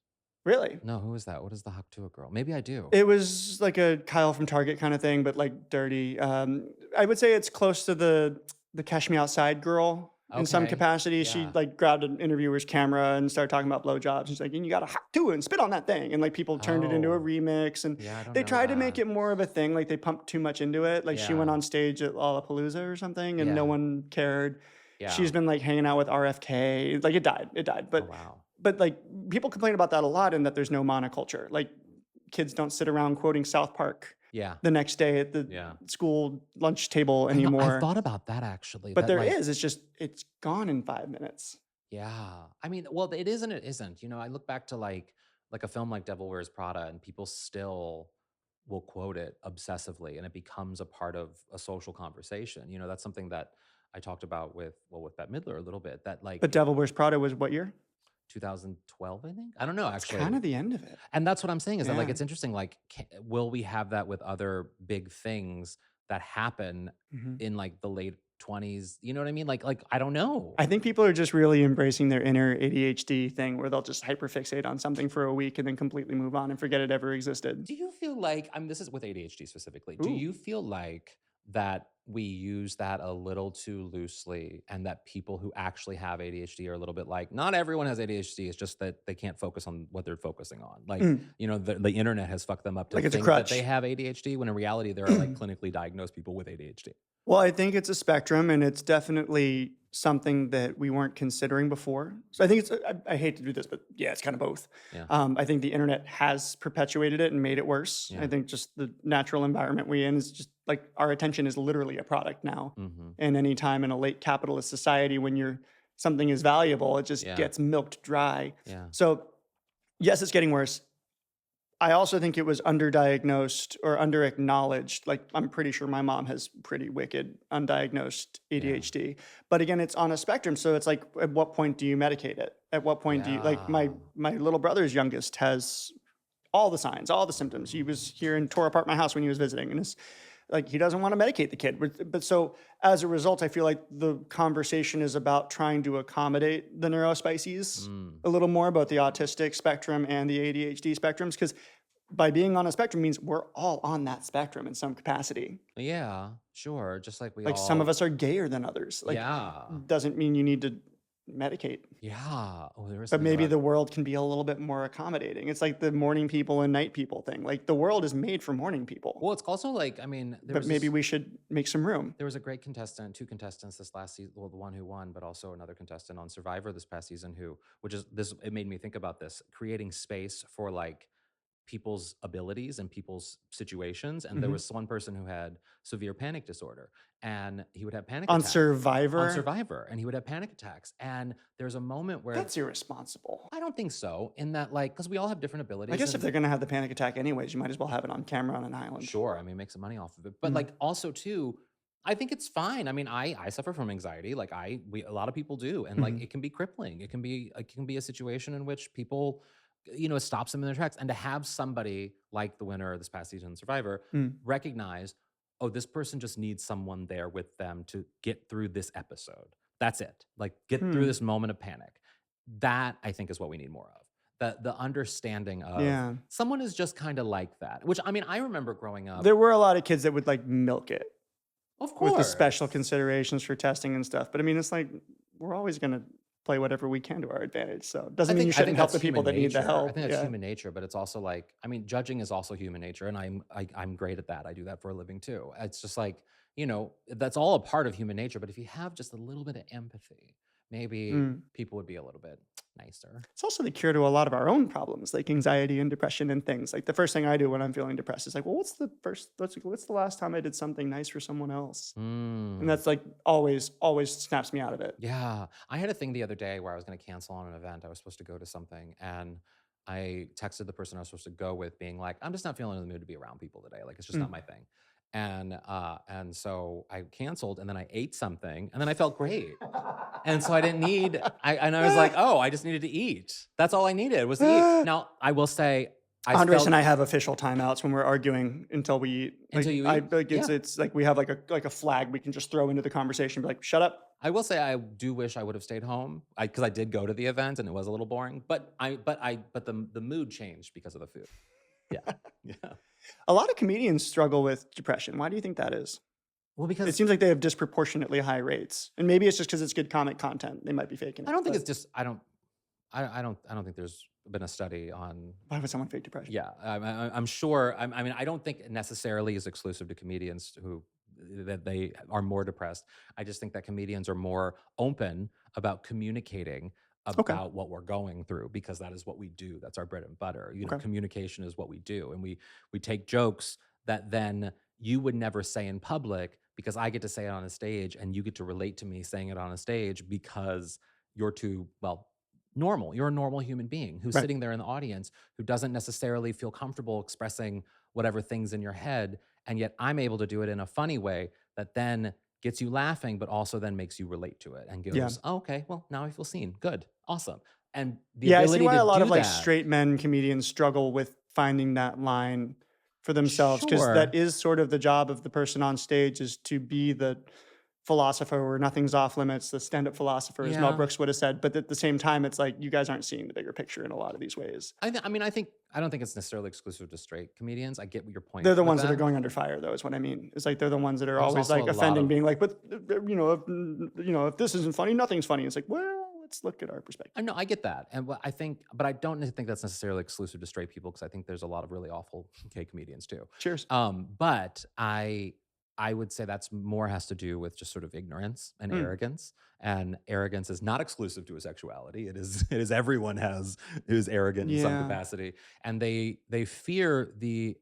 Really? No, who is that? What is the Haktua girl? Maybe I do. It was like a Kyle from Target kind of thing, but like dirty. I would say it's close to the Cash Me Outside girl in some Okay. capacity. She Yeah. like grabbed an interviewer's camera and started talking about blowjobs. She's like, and you got to do it and spit on that thing. And like people turned it into a Oh, remix, and yeah, I don't they know tried to make that. it more of a thing. Like they pumped too much into it. Like she went Yeah. on stage at Lollapalooza or something, and no Yeah. one cared. She's Yeah. been like hanging out with RFK. Like it died. It died. Oh, wow. But like people complain about that a lot, and that there's no monoculture. Like kids don't sit around quoting South Park Yeah. the next day at the Yeah. school lunch table I know, I've anymore. thought about that actually. But That there like, is. It's just it's gone in 5 minutes. yeah. I mean, well, it is and it isn't. You know, I look back to like a film like Devil Wears Prada, and people still will quote it obsessively, and it becomes a part of a social conversation. You know, that's something that I talked about with Bette Midler a little bit. That But Devil Wears Prada was what year? 2012, I think. I don't know It's kind actually. of the end of it. And that's what I'm saying is that like Yeah. it's interesting. Like, will we have that with other big things that happen Mhm. in like the late 20s? You know what I mean? Like I don't know. I think people are just really embracing their inner ADHD thing where they'll just hyperfixate on something for a week and then completely move on and forget it ever existed. Do you feel like, this is with ADHD specifically, do Ooh. you feel like that we use that a little too loosely, and that people who actually have ADHD are a little bit like, not everyone has ADHD, it's just that they can't focus on what they're focusing on. Like, Mm. you know, the internet has fucked them up to Like it's a think that they crutch. have ADHD, when in reality there are like clinically diagnosed people with ADHD. Well, I think it's a spectrum, and it's definitely something that we weren't considering before. So I think it's, I hate to do this, but yeah, it's kind of both. Yeah. I think the internet has perpetuated it and made it worse. Yeah. I think just the natural environment we in is just like our attention is literally a product now. Mhm. And any time in a late capitalist society when something is valuable, it just Yeah. gets milked dry. Yeah. So yes, it's getting worse. I also think it was underdiagnosed or underacknowledged. Like, I'm pretty sure my mom has pretty wicked undiagnosed ADHD. But again, it's on a spectrum. So it's like, at what point do you medicate it? At what point do you, like, my little brother's youngest has all the signs, all the symptoms. He was here and tore apart my house when he was visiting. And it's like, he doesn't want to medicate the kid. But so as a result, I feel like the conversation is about trying to accommodate the neurospicies a little more, about the autistic spectrum and the ADHD spectrums, because by being on a spectrum means we're all on that spectrum in some capacity. Yeah, sure. Just like we Like all, some of us are gayer than others. Like yeah. doesn't mean you need to medicate. Yeah. Oh, there was But something maybe about- the world can be a little bit more accommodating. It's like the morning people and night people thing. Like the world is made for morning people. Well, it's also like, there But was maybe this- we should make some room. There was a great contestant, two contestants this last season. Well, the one who won, but also another contestant on Survivor this past season it made me think about this, creating space for like people's abilities and people's situations. And there Mhm. was one person who had severe panic disorder, and he would have panic On attacks. Survivor? On Survivor, and he would have panic attacks. And there's a moment where That's irresponsible. I don't think so, in that like, because we all have different abilities. I guess if and- they're going to have the panic attack anyways, you might as well have it on camera on an island. Sure, make some money off of it. But like also too, I think it's fine. I suffer from anxiety, like a lot of people do, and like it can be crippling. It can be a situation in which people, it stops them in their tracks. And to have somebody like the winner this past season, Survivor, recognize, oh, this person just needs someone there with them to get through this episode. That's it. Like get through this moment of panic. That I think is what we need more of. The understanding of someone is just kind of like that. Which I remember growing up. There were a lot of kids that would like milk it Of course. with the special considerations for testing and stuff. But it's like we're always going to play whatever we can to our advantage. So it doesn't mean you shouldn't help the that's people that human need the nature. help. I think that's human nature, but it's also like, judging is also human nature, and I'm great at that. I do that for a living too. It's just like, that's all a part of human nature. But if you have just a little bit of empathy, maybe people would be a little bit nicer. It's also the cure to a lot of our own problems, like anxiety and depression and things. Like the first thing I do when I'm feeling depressed is like, well, what's the last time I did something nice for someone else? And that's like always snaps me out of it. Yeah. I had a thing the other day where I was going to cancel on an event. I was supposed to go to something, and I texted the person I was supposed to go with being like, I'm just not feeling in the mood to be around people today. Like, it's just not my thing. And so I canceled, and then I ate something, and then I felt great. And so I didn't need, I was like, oh, I just needed to eat. That's all I needed was to eat. Now, I will say, I Andres and felt I have official timeouts when we're arguing until we eat. until you eat. Yeah. It's like we have like a flag we can just throw into the conversation, be like, shut up. I will say I do wish I would have stayed home. Because I did go to the event and it was a little boring, but the mood changed because of the food. Yeah. Yeah. A lot of comedians struggle with depression. Why do you think that is? Well, It because seems like they have disproportionately high rates. And maybe it's just because it's good comic content. They might be faking I it. don't think But it's just I don't think there's been a study on. why would someone fake depression? Yeah, I'm sure. I mean, I don't think it necessarily is exclusive to comedians who that they are more depressed. I just think that comedians are more open about communicating Okay. about what we're going through because that is what we do. That's our bread and butter. You know, Okay. communication is what we do, and we take jokes that then you would never say in public because I get to say it on a stage, and you get to relate to me saying it on a stage because you're too well normal. You're a normal human being who's Right. sitting there in the audience who doesn't necessarily feel comfortable expressing whatever things in your head. And yet I'm able to do it in a funny way that then gets you laughing, but also then makes you relate to it and Yeah. goes, oh, okay, well, now I feel seen. Good. Awesome. And the Yeah, I see ability why to a lot of do like that. straight men comedians struggle with finding that line for themselves because that Sure. is sort of the job of the person on stage is to be the philosopher where nothing's off limits, the stand-up philosopher, as Mel Yeah. Brooks would have said. But at the same time, it's like you guys aren't seeing the bigger picture in a lot of these ways. I mean, I don't think it's necessarily exclusive to straight comedians. I get what your point They're the with ones that are that. going under fire, though, is what I mean. It's like they're the ones that are There's always also like a lot offending, of being like, "But if this isn't funny, nothing's funny." It's like, well, let's look at our perspective. I know I get that, and what I think, but I don't think that's necessarily exclusive to straight people because I think there's a lot of really awful gay comedians too. Cheers. But I would say that's more has to do with just sort of ignorance Mm, and arrogance is not exclusive to a sexuality. It is it is everyone has who's arrogant in some yeah. capacity, and they fear the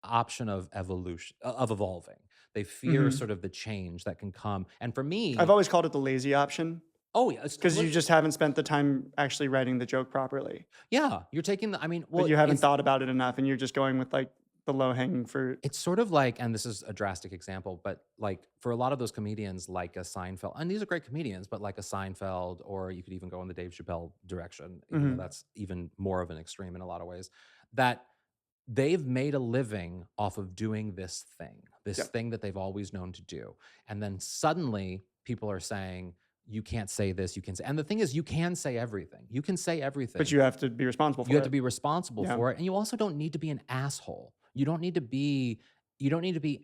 option of evolving. They fear Hmm. sort of the change that can come. And for I've me, always called it the lazy option. oh yeah, Because you just haven't spent the time actually writing the joke properly. yeah, you're taking the. I mean, Like, well, you haven't thought about it enough, and you're just going with, like, the low-hanging fruit. it's sort of like, and this is a drastic example, but like for a lot of those comedians, like a Seinfeld, and these are great comedians, but like a Seinfeld, or you could even go in the Dave Chappelle direction, even though Mhm. that's even more of an extreme in a lot of ways, that they've made a living off of doing this Yep. thing that they've always known to do. And then suddenly people are saying, you can't say this, you can say, and the thing is, you can say everything. You can say But everything. you have to be responsible You for have to it. be responsible Yeah. for it, and you also don't need to be an asshole. You don't need to be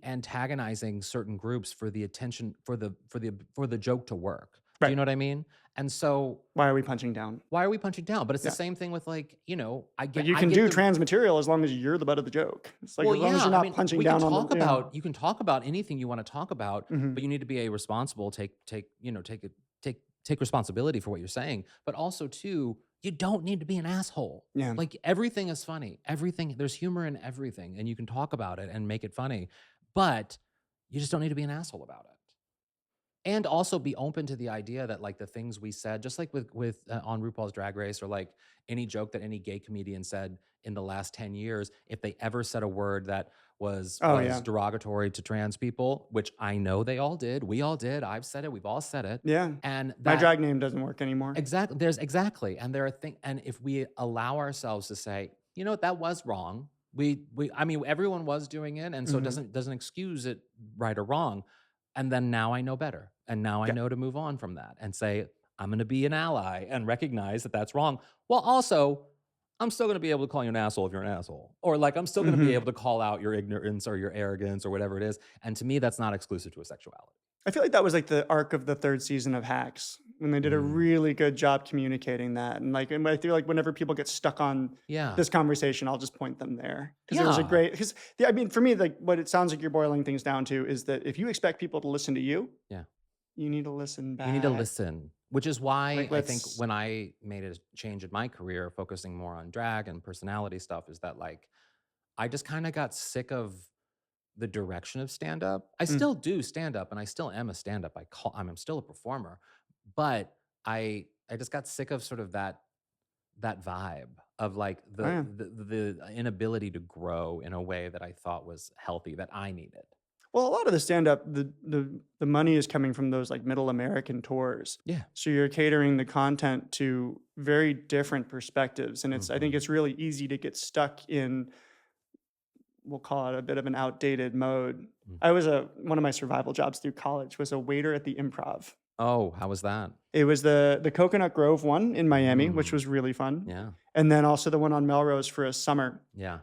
antagonizing certain groups for the attention for the joke to work. Do you Right. know what I mean? And so Why are we punching down? why are we punching down? But it's the Yeah. same thing with like, I But get you I can get do the trans material as long as you're the butt of the joke. It's like, well, as long as yeah. you're I not mean, punching we can down on the talk yeah. about you can talk about anything you want to talk about, Mhm. but you need to be a responsible take responsibility for what you're saying. But also too, you don't need to be an asshole. Yeah. Like everything is funny. Everything there's humor in everything, and you can talk about it and make it funny. But you just don't need to be an asshole about it. And also be open to the idea that like the things we said, just like with on RuPaul's Drag Race, or like any joke that any gay comedian said in the last 10 years, if they ever said a word that was Oh, was yeah. derogatory to trans people, which I know they all did, we all did, I've said it, we've all said it, Yeah. and My that drag name doesn't work anymore. exactly, and there are things, and if we allow ourselves to say, you know what, that was wrong. I mean, everyone was doing it, and so it Mhm. doesn't excuse it right or wrong. And then now I know better, and now I Yeah. know to move on from that and say I'm going to be an ally and recognize that that's wrong. Well, also, I'm still going to be able to call you an asshole if you're an asshole, or like I'm still going to be Mhm. able to call out your ignorance or your arrogance or whatever it is. And to me, that's not exclusive to a sexuality. I feel like that was, like, the arc of the 3rd season of Hacks, when they did a Mm, really good job communicating that, and I feel like whenever people get stuck on yeah, this conversation, I'll just point them there because there was a yeah, great 'cause, yeah, I mean, for me, like, what it sounds like you're boiling things down to is that if you expect people to listen to you, yeah. you need to listen You need to back. listen, which is why Like, I think let's when I made a change in my career, focusing more on drag and personality stuff, is that like I just kind of got sick of the direction of stand up. I mm, still do stand up and I still am a stand up. I'm still a performer, but I just got sick of sort of that vibe of like oh, yeah. the inability to grow in a way that I thought was healthy that I needed. Well, a lot of the stand-up, the money is coming from those, like, middle American tours. Yeah. So you're catering the content to very different perspectives, and I think Mhm. it's really easy to get stuck in, we'll call it a bit of an outdated mode. Mm. One of my survival jobs through college was a waiter at the Improv. Oh, how was that? It was the Coconut Grove one in Miami, which Mm. was really fun, Yeah. and then also the one on Melrose for a summer, Yeah.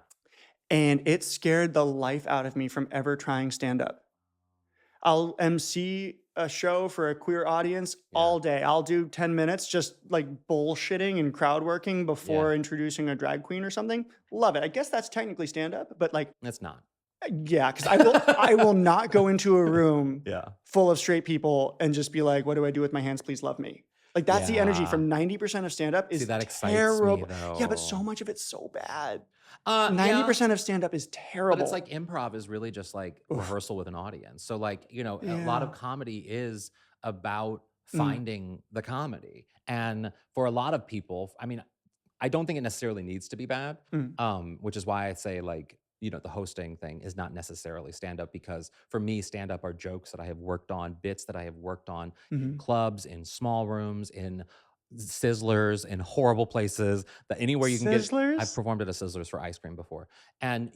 and it scared the life out of me from ever trying stand-up. I'll MC a show for a queer audience Yeah. all day. I'll do 10 minutes just like bullshitting and crowd working Yeah. before introducing a drag queen or something. Love it. I guess that's technically stand up, but like, It's not. yeah, because I will not go into a room Yeah. full of straight people and just be like, what do I do with my hands? Please love me. Like that's the energy Yeah. from 90% of stand up See, is that excites me terrible. Yeah, but so though. much of it's so bad. Yeah. 90% of stand up is But it's terrible. like improv is really just like Oof. rehearsal with an audience. So like, a lot of Yeah. comedy is about Mm, finding the comedy. And for a lot of people, I mean, I don't think it necessarily needs to be bad. mm, Which is why I say like, the hosting thing is not necessarily stand up because for me, stand up are jokes that I have worked on, bits that I have worked on in mhm. clubs, in small rooms, in sizzlers, in horrible places, that anywhere you can get. I've Sizzlers? performed at a Sizzlers for ice cream before. And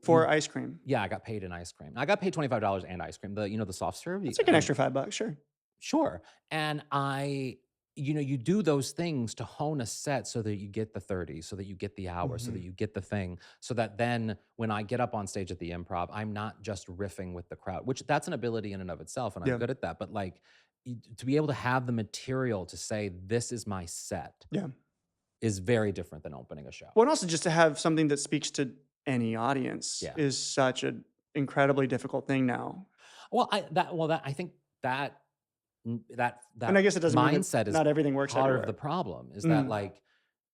For ice cream. yeah, I got paid in ice cream. I got paid $25 and ice cream. The soft serve. That's like an extra $5, sure. Sure. And you do those things to hone a set so that you get the 30, so that you get the hour, so that Mhm. you get the thing, so that then when I get up on stage at the improv, I'm not just riffing with the crowd, which that's an ability in and of itself, and I'm Yeah, good at that. But like to be able to have the material to say, this is my set yeah. is very different than opening a show. Well, and also just to have something that speaks to any audience Yeah. is such an incredibly difficult thing now. I think that And I that guess it doesn't mean that mindset is not everything works part of the everywhere. problem, is that, Mm, like,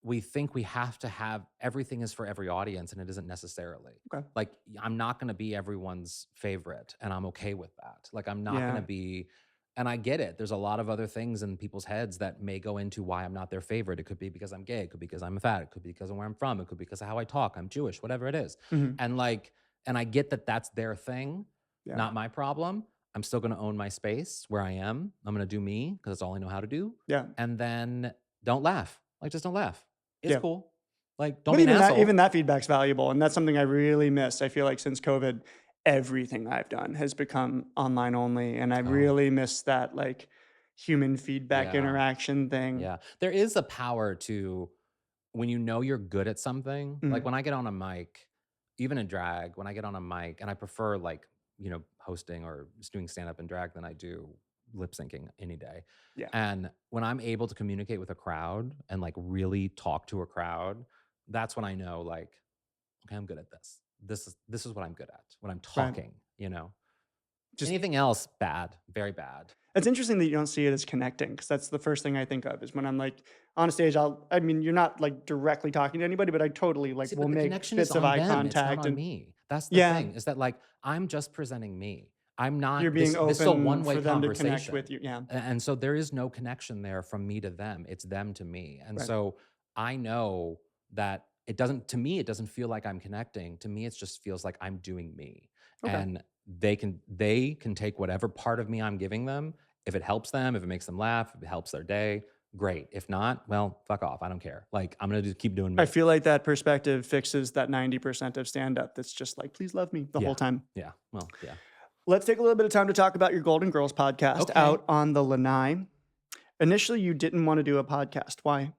we think we have to have everything is for every audience, and it isn't necessarily. okay. Like, I'm not gonna be everyone's favorite, and I'm okay with that. Like, I'm not gonna Yeah, be and I get it. There's a lot of other things in people's heads that may go into why I'm not their favorite. It could be because I'm gay, it could be because I'm fat, it could be because of where I'm from, it could be because of how I talk, I'm Jewish, whatever it is. mhm, And, like and I get that that's their thing, yeah, not my problem. I'm still gonna own my space where I am. I'm gonna do me because that's all I know how to do. yeah, And then don't laugh. Like, just don't laugh. It's yeah. cool. Like, don't But be an even asshole. that feedback's valuable, and that's something I really miss. I feel like since COVID, everything I've done has become online only, and I Oh, really miss that, like, human feedback yeah. interaction thing. Yeah. There is a power to when you know you're good at something. Like Mm, when I get on a mic, even in drag, when I get on a mic, and I prefer like, hosting or just doing stand up in drag than I do lip syncing any day. yeah, And when I'm able to communicate with a crowd and like really talk to a crowd, that's when I know like, okay, I'm good at this. This is what I'm good at when I'm right. talking. Just Anything else, bad, very bad. It's interesting that you don't see it as connecting, because that's the first thing I think of is when I'm, like, on a stage, I mean, you're not, like, directly talking to anybody, but I totally, like, See, will but the make connection is bits of on eye them, it's not contact on and me. That's the yeah, thing, is that, like, I'm just presenting me. I'm you're not being this is a open one-way for them to connect with conversation, you. Yeah, and so there is no connection there from me to them, it's them to me, and right. so I know that it doesn't feel like I'm connecting, to me, it just feels like I'm doing me, Okay. and they can take whatever part of me I'm giving them, if it helps them, if it makes them laugh, if it helps their day, great, if not, well, fuck off, I don't care, like, I'm gonna just keep doing I me. feel like that perspective fixes that 90% of stand-up that's just like, "Please love me," the whole Yeah. time. Yeah. Well, yeah. Let's take a little bit of time to talk about your Golden Girls podcast, Okay. Out on the Lanai. Initially, you didn't wanna do a podcast. Why?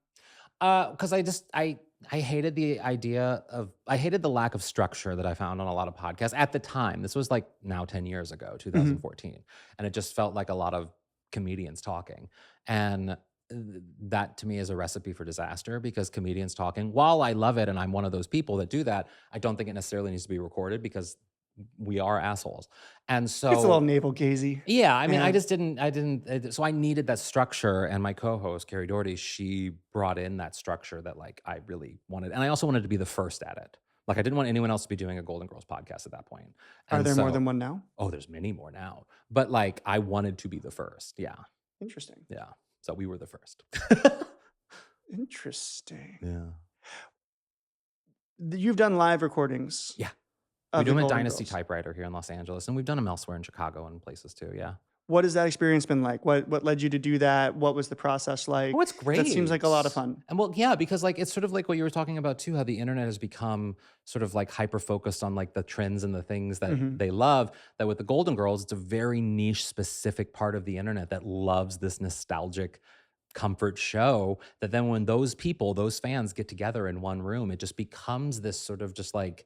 Because I hated the idea of I hated the lack of structure that I found on a lot of podcasts at the time. This was like now 10 years ago, Mhm. 2014. And it just felt like a lot of comedians talking. And that to me is a recipe for disaster because comedians talking, while I love it and I'm one of those people that do that, I don't think it necessarily needs to be recorded because we are assholes. And It's a little so navel-gazy. yeah, I mean, Yeah. I didn't so I needed that structure, and my co-host, Carrie Doherty, she brought in that structure that, like, I really wanted, and I also wanted to be the first at it. Like, I didn't want anyone else to be doing a Golden Girls podcast at that point, Are and there more so than one now? oh, there's many more now, but, like, I wanted to be the first. Yeah, Interesting. yeah. So we were the first. Interesting. Yeah. You've done live recordings Yeah. We of do the them at Golden Dynasty Girls. Typewriter here in Los Angeles, and we've done them elsewhere in Chicago and places too. Yeah. What has that experience been like? What led you to do that? What was the process like? Oh, it's 'Cause that seems like a lot of great. fun. And well, yeah, because like it's sort of like what you were talking about too, how the internet has become sort of like hyper focused on like the trends and the things that Mhm. they love. That with the Golden Girls, it's a very niche, specific part of the internet that loves this nostalgic comfort show. That then when those people, those fans get together in one room, it just becomes this sort of just like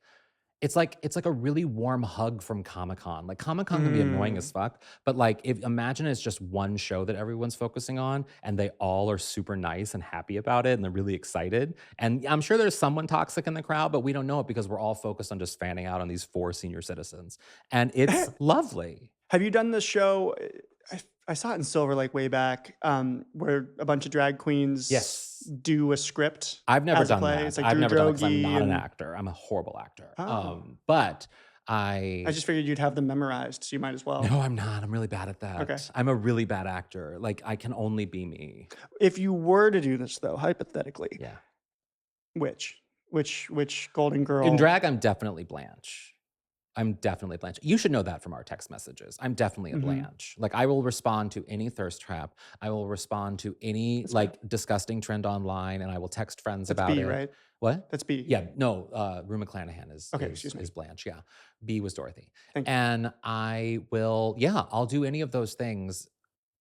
it's like a really warm hug from Comic-Con. Like Comic-Con can be annoying as Mm. fuck, but like if imagine it's just one show that everyone's focusing on and they all are super nice and happy about it and they're really excited. And I'm sure there's someone toxic in the crowd, but we don't know it because we're all focused on just fanning out on these 4 senior citizens. And it's lovely. Have you done this show? I saw it in Silver Lake way back, where a bunch of drag queens Yes. do a script I've never as a done play. that. It's like I've Drew never done it because I'm Droege not an and actor. I'm a horrible actor. Oh. But I just figured you'd have them memorized, so you might as well. no, I'm not. I'm really bad at that. Okay. I'm a really bad actor. Like I can only be me. If you were to do this, though, hypothetically, Yeah. which Golden Girl? In drag, I'm definitely Blanche. I'm definitely Blanche. You should know that from our text messages. I'm definitely a Mhm. Blanche. Like I will respond to any thirst trap. I will respond to any That's like disgusting trend online, and I will text friends That's about B, it. right? What? That's B. Yeah, no. Rue McClanahan is Okay, is, excuse me. is Blanche. Yeah, B was Dorothy, Thank you. and I will. Yeah, I'll do any of those things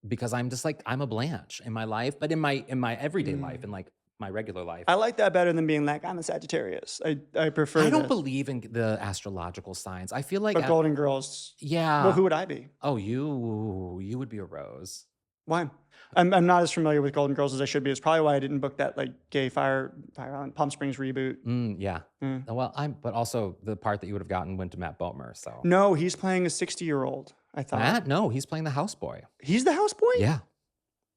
because I'm just like I'm a Blanche in my life, but in my everyday life, in like my regular life. I like that better than being like, I'm a Sagittarius. I prefer I don't this. believe in the astrological signs. I feel like But Golden Girls, yeah. well, who would I be? Oh, you would be a Rose. Why? I'm not as familiar with Golden Girls as I should be. It's probably why I didn't book that like gay Fire Island Palm Springs reboot. Yeah. Mm. Well, but also the part that you would have gotten went to Matt Bomer. So No, he's playing a 60-year-old, I thought. Matt, no, he's playing the houseboy. He's the houseboy? Yeah.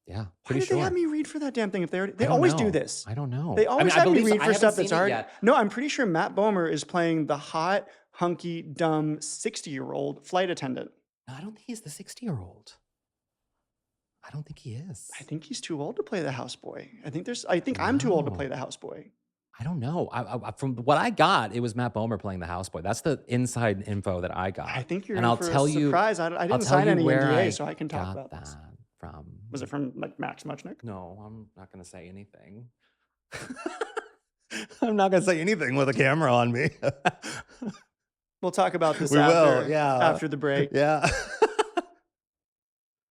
Yeah. Why Pretty did sure. they have me read for that damn thing if they I don't always do know. this? I don't know. They always have me believe so. read I for haven't stuff seen that's it already. yet. No, I'm pretty sure Matt Bomer is playing the hot, hunky, dumb 60-year-old flight attendant. No, I don't think he's the 60-year-old. I don't think he is. I think he's too old to play the houseboy. I think I'm too old to No. play the houseboy. I don't know. From what I got, it was Matt Bomer playing the houseboy. That's the inside info that I got. I think you're and in I'll for tell a you. surprise. I I'll didn't tell sign you any where NDA, I so I can talk got about that this. from. Was it from like Max Muchnick? No, I'm not going to say anything. I'm not going to say anything with a camera on me. We'll talk about this We after, will, yeah. after the break. Yeah.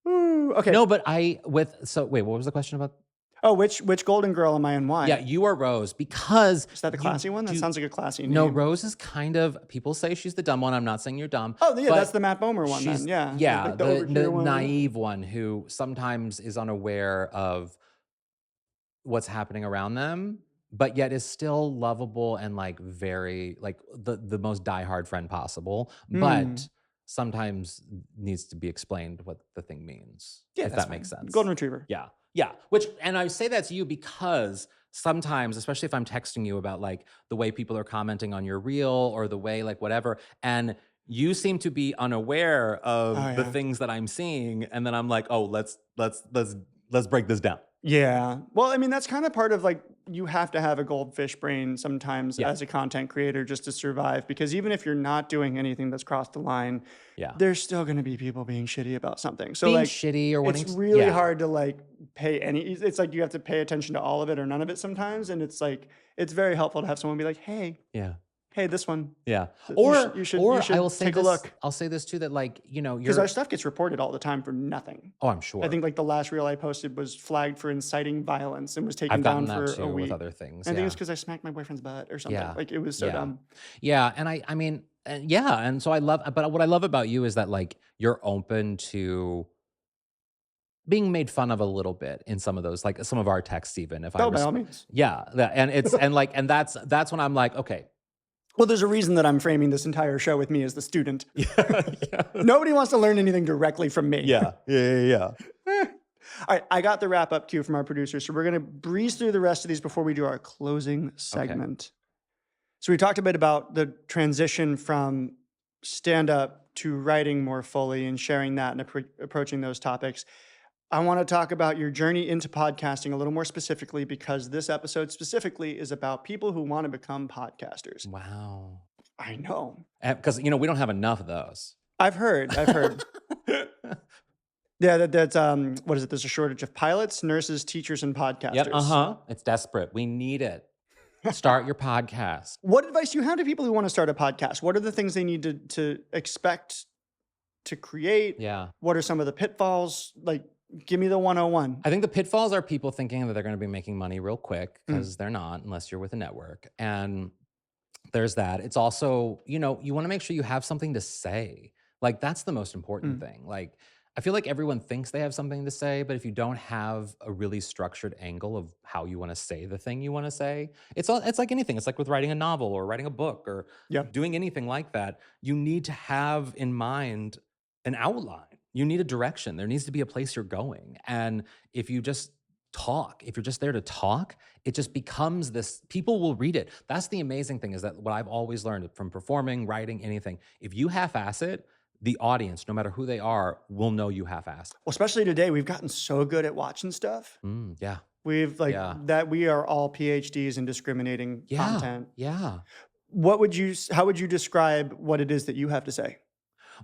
Ooh, okay. No, but wait, what was the question about? Oh, which Golden Girl am I and why? Yeah, you are Rose because Is that the classy one? That sounds like a classy name. no, Rose is kind of, people say she's the dumb one. I'm not saying you're dumb. Oh, yeah, but that's the Matt Bomer one then. she's- Yeah. Yeah, Like the overkill one. naive one who sometimes is unaware of what's happening around them, but yet is still lovable and like very like the most diehard friend possible, but Mm. sometimes needs to be explained what the thing means. Yeah, if that's that makes fine. sense. Golden Retriever. Yeah. And I say that to you because sometimes, especially if I'm texting you about like the way people are commenting on your reel or the way like whatever, and you seem to be unaware of the yeah. things that I'm seeing, and then I'm like, oh, let's break this down. Yeah. Well, I mean, that's kind of part of like, you have to have a goldfish brain sometimes Yeah. as a content creator just to survive, because even if you're not doing anything that's crossed the line, Yeah. there's still going to be people being shitty about something. So Being like, shitty or wanting it's to- really yeah. hard to like it's like you have to pay attention to all of it or none of it sometimes. And it's like, it's very helpful to have someone be like, hey, this one. Yeah. You should I will say take a this, look. I'll say this too, that like, Because our stuff gets reported all the time for nothing. oh, I'm sure. I think like the last reel I posted was flagged for inciting violence and was taken I've down gotten that for too a week. with other things. I think yeah. it's because I smacked my boyfriend's butt or something. Yeah. Like it was so Yeah. dumb. Yeah, and I mean, and so but what I love about you is that like you're open to being made fun of a little bit in some of those, like some of our texts, even if by all means. yeah, and it's and that's when I'm like, okay, Well, there's a reason that I'm framing this entire show with me as the student. yeah, Nobody wants to learn anything directly from me. yeah. All right, I got the wrap up cue from our producer, so we're going to breeze through the rest of these before we do our closing segment. So we talked a bit about the transition from stand up to writing more fully and sharing that and approaching those topics. I want to talk about your journey into podcasting a little more specifically, because this episode specifically is about people who want to become podcasters. Wow. I know. Because, we don't have enough of those. I've heard. Yeah, that's what is it? There's a shortage of pilots, nurses, teachers, and Yep, podcasters. it's desperate. We need it. Start your podcast. What advice do you have to people who want to start a podcast? What are the things they need to expect to create? Yeah. What are some of the pitfalls? Like, give me the 101. I think the pitfalls are people thinking that they're going to be making money real quick, because they're not, unless you're with a network. And there's that. It's also, you want to make sure you have something to say. Like, that's the most important thing. Like, I feel like everyone thinks they have something to say, but if you don't have a really structured angle of how you want to say the thing you want to say, it's like anything. It's like with writing a novel or writing a book or doing anything like that. You need to have in mind an outline. You need a direction. There needs to be a place you're going. And if you just talk, if you're just there to talk, it just becomes this, people will read it. That's the amazing thing, is that what I've always learned from performing, writing, anything, if you half-ass it, the audience, no matter who they are, will know you half-assed. Well, especially today, we've gotten so good at watching stuff. Yeah. We've that we are all PhDs in discriminating content. Yeah. How would you describe what it is that you have to say?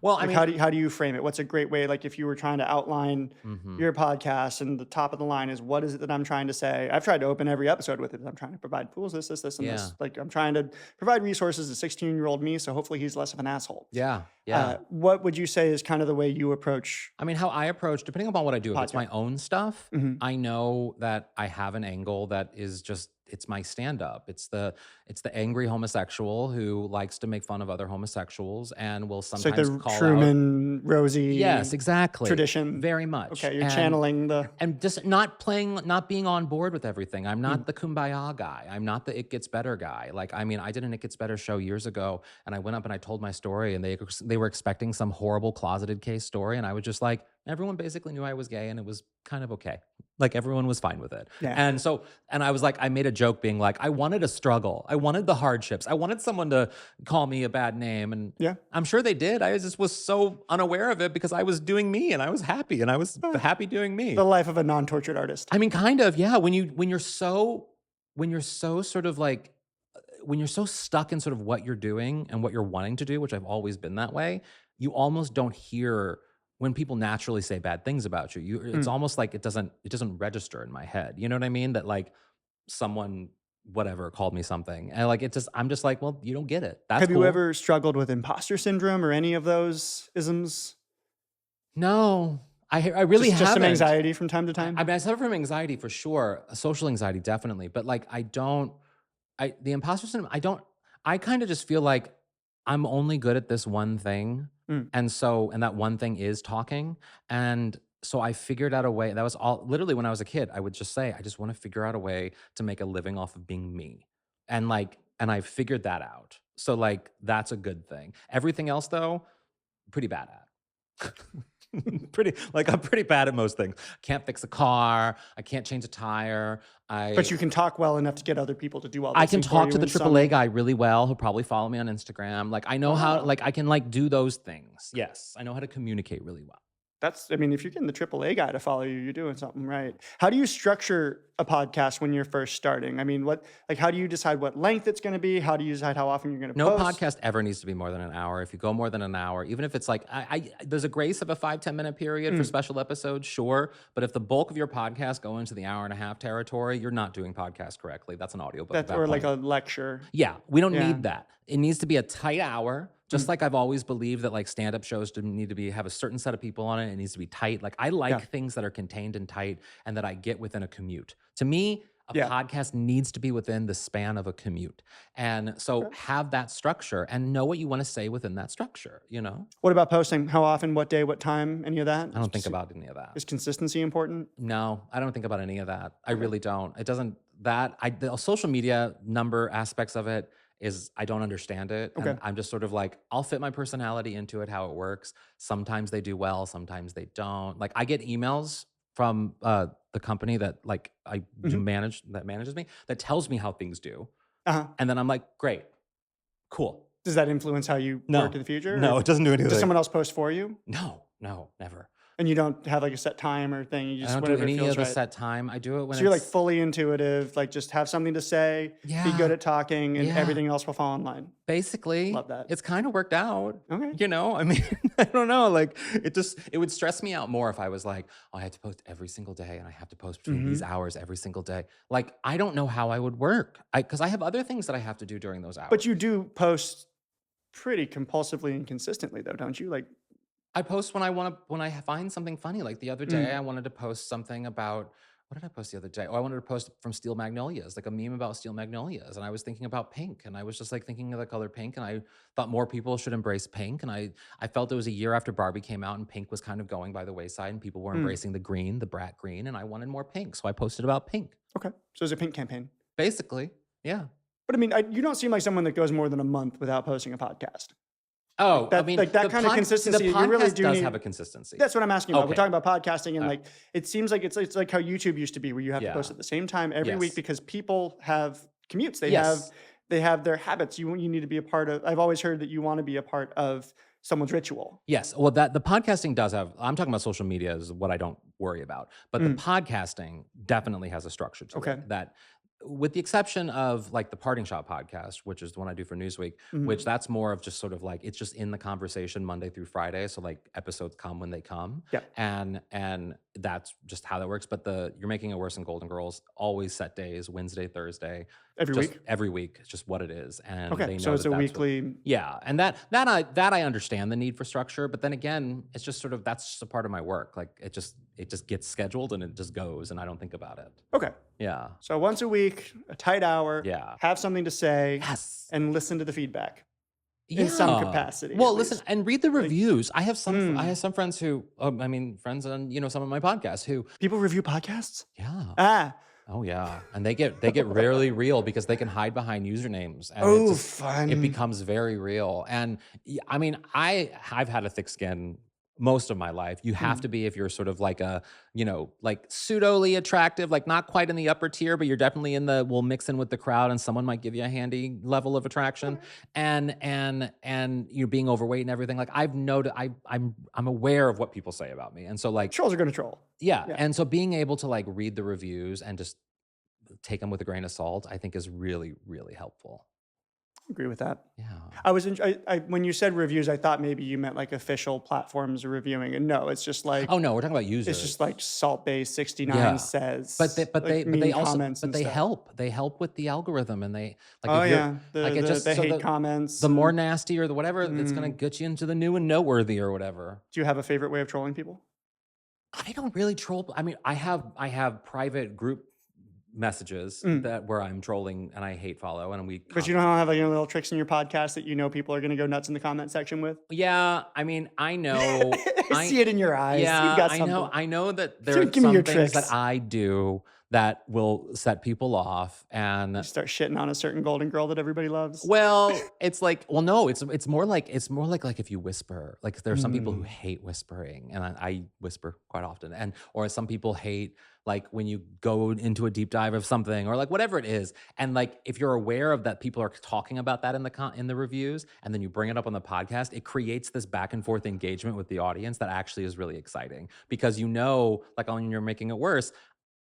Well, Like, how do you frame it? What's a great way? Like, if you were trying to outline your podcast, and the top of the line is, what is it that I'm trying to say? I've tried to open every episode with it. I'm trying to provide tools, this, and this. Like, I'm trying to provide resources to 16-year-old me, so hopefully he's less of an asshole. Yeah. What would you say is kind of the way you approach? I mean, how I approach, depending upon what I do, if it's my own stuff, I know that I have an angle that is just, it's my stand-up. It's the angry homosexual who likes to make fun of other homosexuals and will sometimes it's like the call Truman, Rosie. Yes, exactly. Tradition. Very much. Okay, you're channeling and just not being on board with everything. I'm not the kumbaya guy. I'm not the it gets better guy. Like, I mean, I did an It Gets Better show years ago, and I went up and I told my story, and they were expecting some horrible closeted case story, and I was just like, everyone basically knew I was gay, and it was kind of okay. Like, everyone was fine with it. Yeah. And I was like, I made a joke being like, I wanted a struggle. I wanted the hardships. I wanted someone to call me a bad name. And I'm sure they did. I just was so unaware of it because I was doing me, and I was happy, and I was happy doing me. The life of a non-tortured artist. I mean, kind of, yeah. When you're so sort of like, when you're so stuck in sort of what you're doing and what you're wanting to do, which I've always been that way, you almost don't hear when people naturally say bad things about you. It's almost like it doesn't register in my head. You know what I mean? That like someone, whatever, called me something, and like I'm just like, well, you don't get it. That's Have cool. you ever struggled with imposter syndrome or any of those isms? No, I really haven't. Just some anxiety from time to time? I mean, I suffer from anxiety for sure, social anxiety definitely, but like the imposter syndrome, I kind of just feel like I'm only good at this one thing. And that one thing is talking. And so I figured out a way. That was all literally when I was a kid. I would just say, I just want to figure out a way to make a living off of being me. And I figured that out. So like, that's a good thing. Everything else though, pretty bad at. I'm pretty bad at most things. Can't fix a car. I can't change a tire. But you can talk well enough to get other people to do all those I can things talk for to you the AAA guy really well. He'll probably follow me on Instagram. Like, I know how, like, I can like do those things. Yes. I know how to communicate really well. I mean, if you're getting the AAA guy to follow you, you're doing something right. How do you structure a podcast when you're first starting? I mean, how do you decide what length it's going to be? How do you decide how often you're going to post? No podcast ever needs to be more than an hour. If you go more than an hour, even if it's like, there's a grace of a 5-10 minute period for special episodes, sure. But if the bulk of your podcast go into the hour and a half territory, you're not doing podcast correctly. That's an audiobook. Or like a lecture. Yeah, we don't need that. It needs to be a tight hour. Just like I've always believed that like stand-up shows need to have a certain set of people on it. It needs to be tight. Like I like things that are contained and tight and that I get within a commute. To me, a podcast needs to be within the span of a commute. And so have that structure and know what you want to say within that structure, you know? What about posting? How often, what day, what time, any of that? I don't think about any of that. Is consistency important? No, I don't think about any of that. I really don't. It doesn't, the social media number aspects of it, I don't understand it. Okay. And I'm just sort of like, I'll fit my personality into it, how it works. Sometimes they do well, sometimes they don't. Like I get emails from the company that like I do that manages me, that tells me how things do. And then I'm like, great, cool. Does that influence how you work in the future? No, it doesn't do anything. Does someone else post for you? No, never. And you don't have like a set time or thing. You I just don't do whenever it any feels of the right. set time. I do it when So you're like it's fully intuitive, like just have something to say, be good yeah, at talking, and yeah. everything else will fall in line. Basically, Love that. it's kind of worked out. Okay. I mean, I don't know. Like, it would stress me out more if I was like, oh, I have to post every single day and I have to post between these Hmm. hours every single day. Like, I don't know how I would work. Because I have other things that I have to do during those But hours. you do post pretty compulsively and consistently, though, don't you? Like, I post when I find something funny. Like the other day, mm, I wanted to post something about what did I post the other day? Oh, I wanted to post from Steel Magnolias, like a meme about Steel Magnolias, and I was thinking about pink, and I was just like thinking of the color pink, and I thought more people should embrace pink, and I felt it was a year after Barbie came out, and pink was kind of going by the wayside, and people were mm. embracing the green, the brat green, and I wanted more pink, so I posted about pink. Okay. So it's a pink campaign. Basically, yeah. But I mean, you don't seem like someone that goes more than a month without posting a podcast. Oh, I mean, Like that kind of the consistency, you really podcast do does need. have a consistency. That's what I'm asking about. We're Okay. talking about podcasting, and Uh, like it seems like it's like how YouTube used to be, where you have to post yeah. at the same time every week Yes. because people have commutes. Yes. They have their habits. You need to be a part of. I've always heard that you want to be a part of someone's ritual. Yes. Well, that the podcasting does have, I'm talking about social media is what I don't worry about. But the Mm, podcasting definitely has a structure to okay. it that, with the exception of like the Parting Shot podcast, which is the one I do for Newsweek, which Mhm. that's more of just sort of like it's just in the conversation Monday through Friday. So like episodes come when they come. Yeah. And that's just how that works. But You're Making It Worse in Golden Girls, always set days, Wednesday, Thursday, Every just week. every week. It's just what it is. And Okay. they So know it's that a that's what weekly. yeah, and that I understand the need for structure, but then again, it's just sort of that's just a part of my work. Like it just gets scheduled and it just goes, and I don't think about it. Okay. Yeah, So once a week, a tight hour. yeah, Have something to say yes, and listen to the feedback in some yeah. capacity, Well, at listen least. and read the Like, reviews. I mm. have some friends who, I mean, friends on some of my podcasts who, People review podcasts. yeah, Ah. oh yeah, and they get rarely real because they can hide behind usernames, and Oh, it fun. becomes very real. And I mean, I've had a thick skin most of my life. You have Mm. to be if you're sort of like a, like pseudoly attractive, like not quite in the upper tier, but you're definitely in the will mix in with the crowd and someone might give you a handy level of attraction. Okay. And you're being overweight and everything. Like I've noted I'm aware of what people say about me. And so like Trolls are going to troll. yeah, Yeah. and so being able to like read the reviews and just take them with a grain of salt, I think is really, really helpful. Agree with that. Yeah. I was when you said reviews, I thought maybe you meant like official platforms are reviewing, and no, it's just like Oh no, we're talking about it's just users. like Salt Bay 69 Yeah. says, But like they mean also comments but and they stuff. help. They help with the algorithm and they like Oh if you're yeah, like it just the so hate comments. the more And, nasty or the whatever, it's gonna get you into the new and noteworthy or whatever. do you have a favorite way of trolling people? I don't really troll. I mean, I have private group messages Mm. that where I'm trolling and I hate follow and we But you don't have like any little tricks in your podcast that you know people are going to go nuts in the comment section with? yeah, I mean, I know I see it in your eyes. You've yeah, got something. I know that there So are give me some your things that tricks. I do that will set people off. You And start shitting on a certain golden girl that everybody loves. well, it's like, well, no, it's more like if you whisper. Like there are some people who Mm. hate whispering, and I whisper quite often. And or some people hate like when you go into a deep dive of something or like whatever it is. And like if you're aware of that, people are talking about that in the reviews, and then you bring it up on the podcast, it creates this back and forth engagement with the audience that actually is really exciting because like on You're Making It Worse.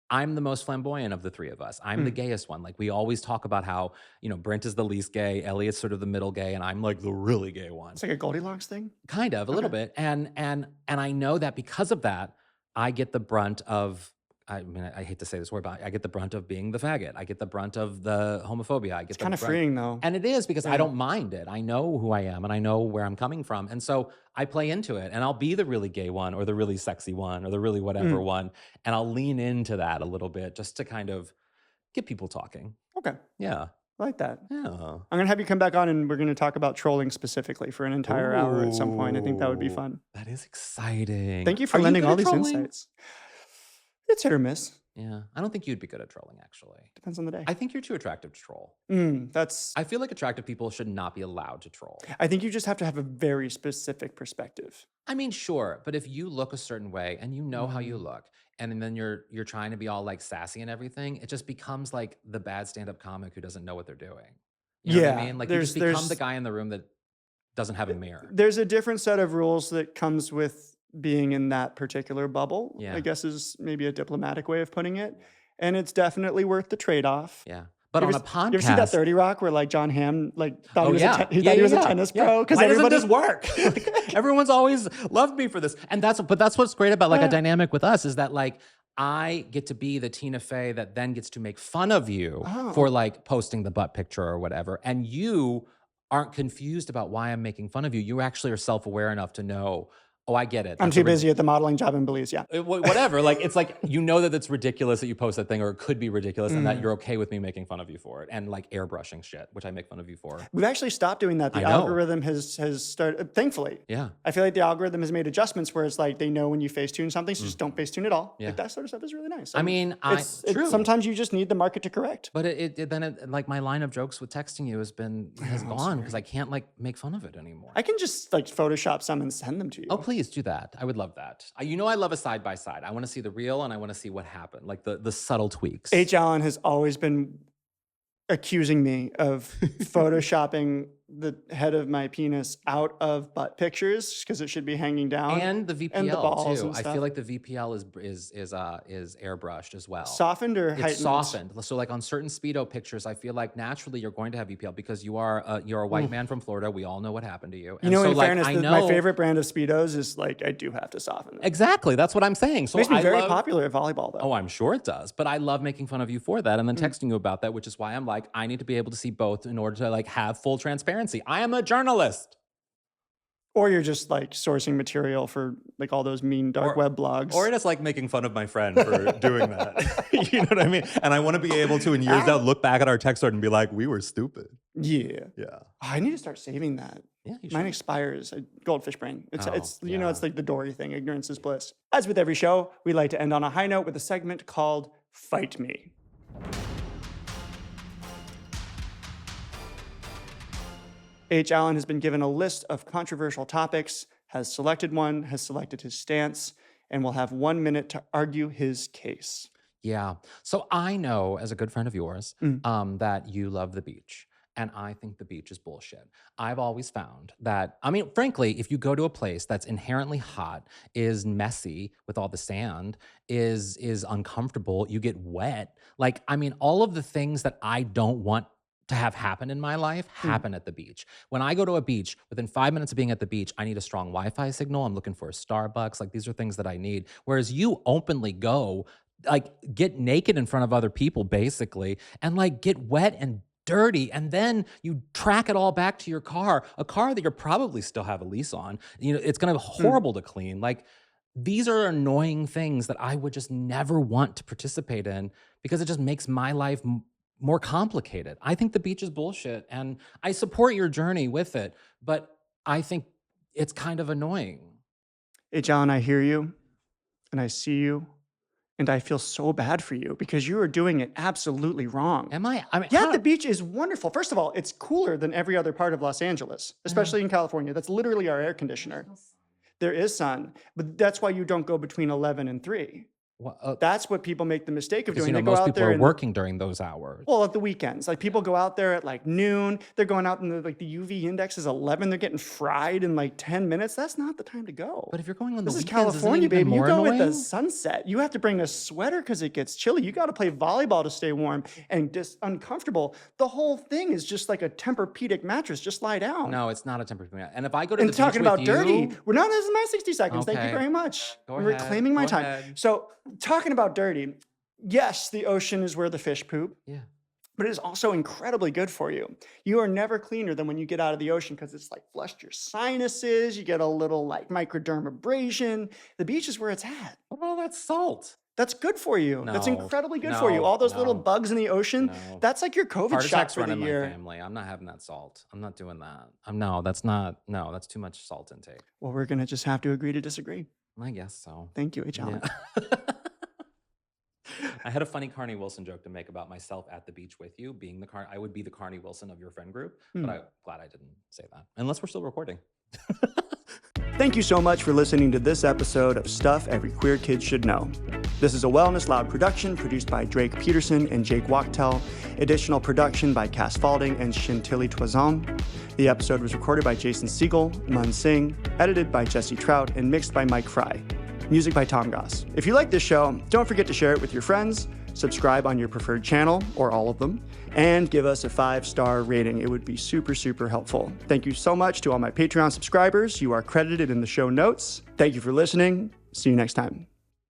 I'm the most flamboyant of the three of us. I'm the Mm. gayest one. Like we always talk about how, Brent is the least gay, Elliot's sort of the middle gay, and I'm like the really gay one. It's like a Goldilocks thing. Kind of, a little Okay. bit. And I know that because of that, I get the brunt of I mean, I hate to say this word, but I get the brunt of being the faggot. I get the brunt of the homophobia. I get It's the kind of brunt. freeing though. And it is because I Yeah. don't mind it. I know who I am and I know where I'm coming from. And so I play into it and I'll be the really gay one or the really sexy one or the really whatever Mm. one. And I'll lean into that a little bit just to kind of get people talking. Okay. Yeah. I like that. Yeah. I'm going to have you come back on and we're going to talk about trolling specifically for an entire hour at some point. I think that would be Ooh, fun. that is exciting. Thank you for Are lending good all at these trolling? insights. It's hit or miss. Yeah. I don't think you'd be good at trolling, actually. Depends on the day. I think you're too attractive to troll. That's. I feel like attractive people should not be allowed to troll. I think you just have to have a very specific perspective. I mean, sure, but if you look a certain way and you know how you Mm. look, and then you're trying to be all like sassy and everything, it just becomes like the bad stand-up comic who doesn't know what they're doing. You know what I Yeah, mean? Like you just become the there's guy in the room that doesn't have a mirror. there's a different set of rules that comes with being in that particular bubble, Yeah. I guess is maybe a diplomatic way of putting it. And it's definitely worth the trade-off. Yeah. But You on ever, a you ever see that podcast, 30 Rock where like John Hamm like thought oh he was yeah, he thought he was a tennis pro because Why everybody doesn't this work? Like, everyone's always loved me for this, and that's what's great about like a dynamic with us is that like I get to be the Tina Fey that then gets to make fun of you for like posting the butt picture or whatever, and you aren't confused about why I'm making fun of you. You actually are self-aware enough to know, oh, I get it. I'm That's a too busy at the modeling job in Belize. Yeah. whatever. Like it's like you know that it's ridiculous that you post that thing, or it could be ridiculous, and that you're okay with me making fun of you for it, and like airbrushing shit, which I make fun of you for. We've actually stopped doing that. The I know. algorithm has started, thankfully. Yeah. I feel like the algorithm has made adjustments where it's like they know when you Facetune something, so just don't Facetune at all. Yeah. Like that sort of stuff is really nice. I mean, true. Sometimes you just need the market to correct. But like my line of jokes with texting you has gone because I can't like make fun of it anymore. I can just like Photoshop some and send them to you. Oh, please do that. I would love that. I love a side by side. I want to see the real and I want to see what happened, like the subtle tweaks. H. Allen has always been accusing me of photoshopping the head of my penis out of butt pictures because it should be hanging down. And the VPL and the balls too. and I stuff. feel like the VPL is airbrushed as well. Softened or heightened? It's softened. So like on certain Speedo pictures, I feel like naturally you're going to have VPL because you're a white man from Florida. We all know what happened to you. You know, so, in like, fairness, I my know favorite brand of Speedos is like I do have to soften them. exactly. That's what I'm saying. So Makes me very love, popular at volleyball though. Oh, I'm sure it does. But I love making fun of you for that and then texting you about that, which is why I'm like, I need to be able to see both in order to like have full transparency. I am a journalist. Or you're just like sourcing material for like all those mean dark web blogs. Or just like making fun of my friend for doing that. You know what I mean? And I want to be able to, in years out, look back at our text thread and be like, we were stupid. Yeah. Yeah. Oh, I need to start saving that. Yeah, you Mine should. expires. Goldfish brain. It's you know, yeah. it's like the Dory thing. Ignorance is bliss. As with every show, we like to end on a high note with a segment called Fight Me. H. Allen has been given a list of controversial topics, has selected one, has selected his stance, and will have 1 minute to argue his case. Yeah. So I know, as a good friend of yours, that you love the beach. And I think the beach is bullshit. I've always found that, I mean, frankly, if you go to a place that's inherently hot, is messy with all the sand, is uncomfortable, you get wet. Like, I mean, all of the things that I don't want to have happen in my life happen at the beach. When I go to a beach, within 5 minutes of being at the beach, I need a strong Wi-Fi signal. I'm looking for a Starbucks. Like, these are things that I need. Whereas you openly go, like, get naked in front of other people, basically, and like get wet and dirty, and then you track it all back to your car, a car that you're probably still have a lease on. You know, it's gonna be horrible to clean. Like, these are annoying things that I would just never want to participate in because it just makes my life more complicated. I think the beach is bullshit, and I support your journey with it, but I think it's kind of annoying. Hey, John, I hear you, and I see you, and I feel so bad for you because you are doing it absolutely wrong. Am I? I mean, Yeah, how- the beach is wonderful. First of all, it's cooler than every other part of Los Angeles, especially in California. That's literally our air conditioner. There is sun, but that's why you don't go between 11 and 3. well, That's what people make the mistake of because, doing. you know, They go most out people there are and working during those hours. well, at the weekends, like people go out there at like noon. They're going out and the UV index is 11. They're getting fried in like 10 minutes. That's not the time to go. But if you're going on the This is weekends, California, isn't it even baby. You more go with the annoying? sunset. You have to bring a sweater because it gets chilly. You got to play volleyball to stay warm and just uncomfortable. The whole thing is just like a Tempur-Pedic mattress. Just lie down. No, it's not a temperature. And if I go to And the beach talking with about you, dirty, we're not. This is my 60 seconds. Thank you Okay. very much. Go I'm ahead. reclaiming my Go time. ahead. So, talking about dirty, yes, the ocean is where the fish poop. Yeah. But it is also incredibly good for you. You are never cleaner than when you get out of the ocean because it's like flushed your sinuses. You get a little like microdermabrasion. The beach is where it's at. What about all that salt? That's good for you. That's No, incredibly good for you. no, All those little no, bugs in the ocean, no. that's like your COVID Heart shot attacks for run the in my year. family. I'm not having that salt. I'm not doing that. No, that's too much salt intake. Well, we're going to just have to agree to disagree. I guess so. Thank you, H. Allen. Yeah. I had a funny Carney Wilson joke to make about myself at the beach with you, being I would be the Carney Wilson of your friend group, but I'm glad I didn't say that. Unless we're still recording. Thank you so much for listening to this episode of Stuff Every Queer Kid Should Know. This is a Wellness Loud production produced by Drake Peterson and Jake Wachtel. Additional production by Cass Falding and Chantilly Toison. The episode was recorded by Jason Siegel, Mun Singh, edited by Jesse Trout, and mixed by Mike Fry. Music by Tom Goss. If you like this show, don't forget to share it with your friends, subscribe on your preferred channel, or all of them, and give us a 5-star rating. It would be super, super helpful. Thank you so much to all my Patreon subscribers. You are credited in the show notes. Thank you for listening. See you next time.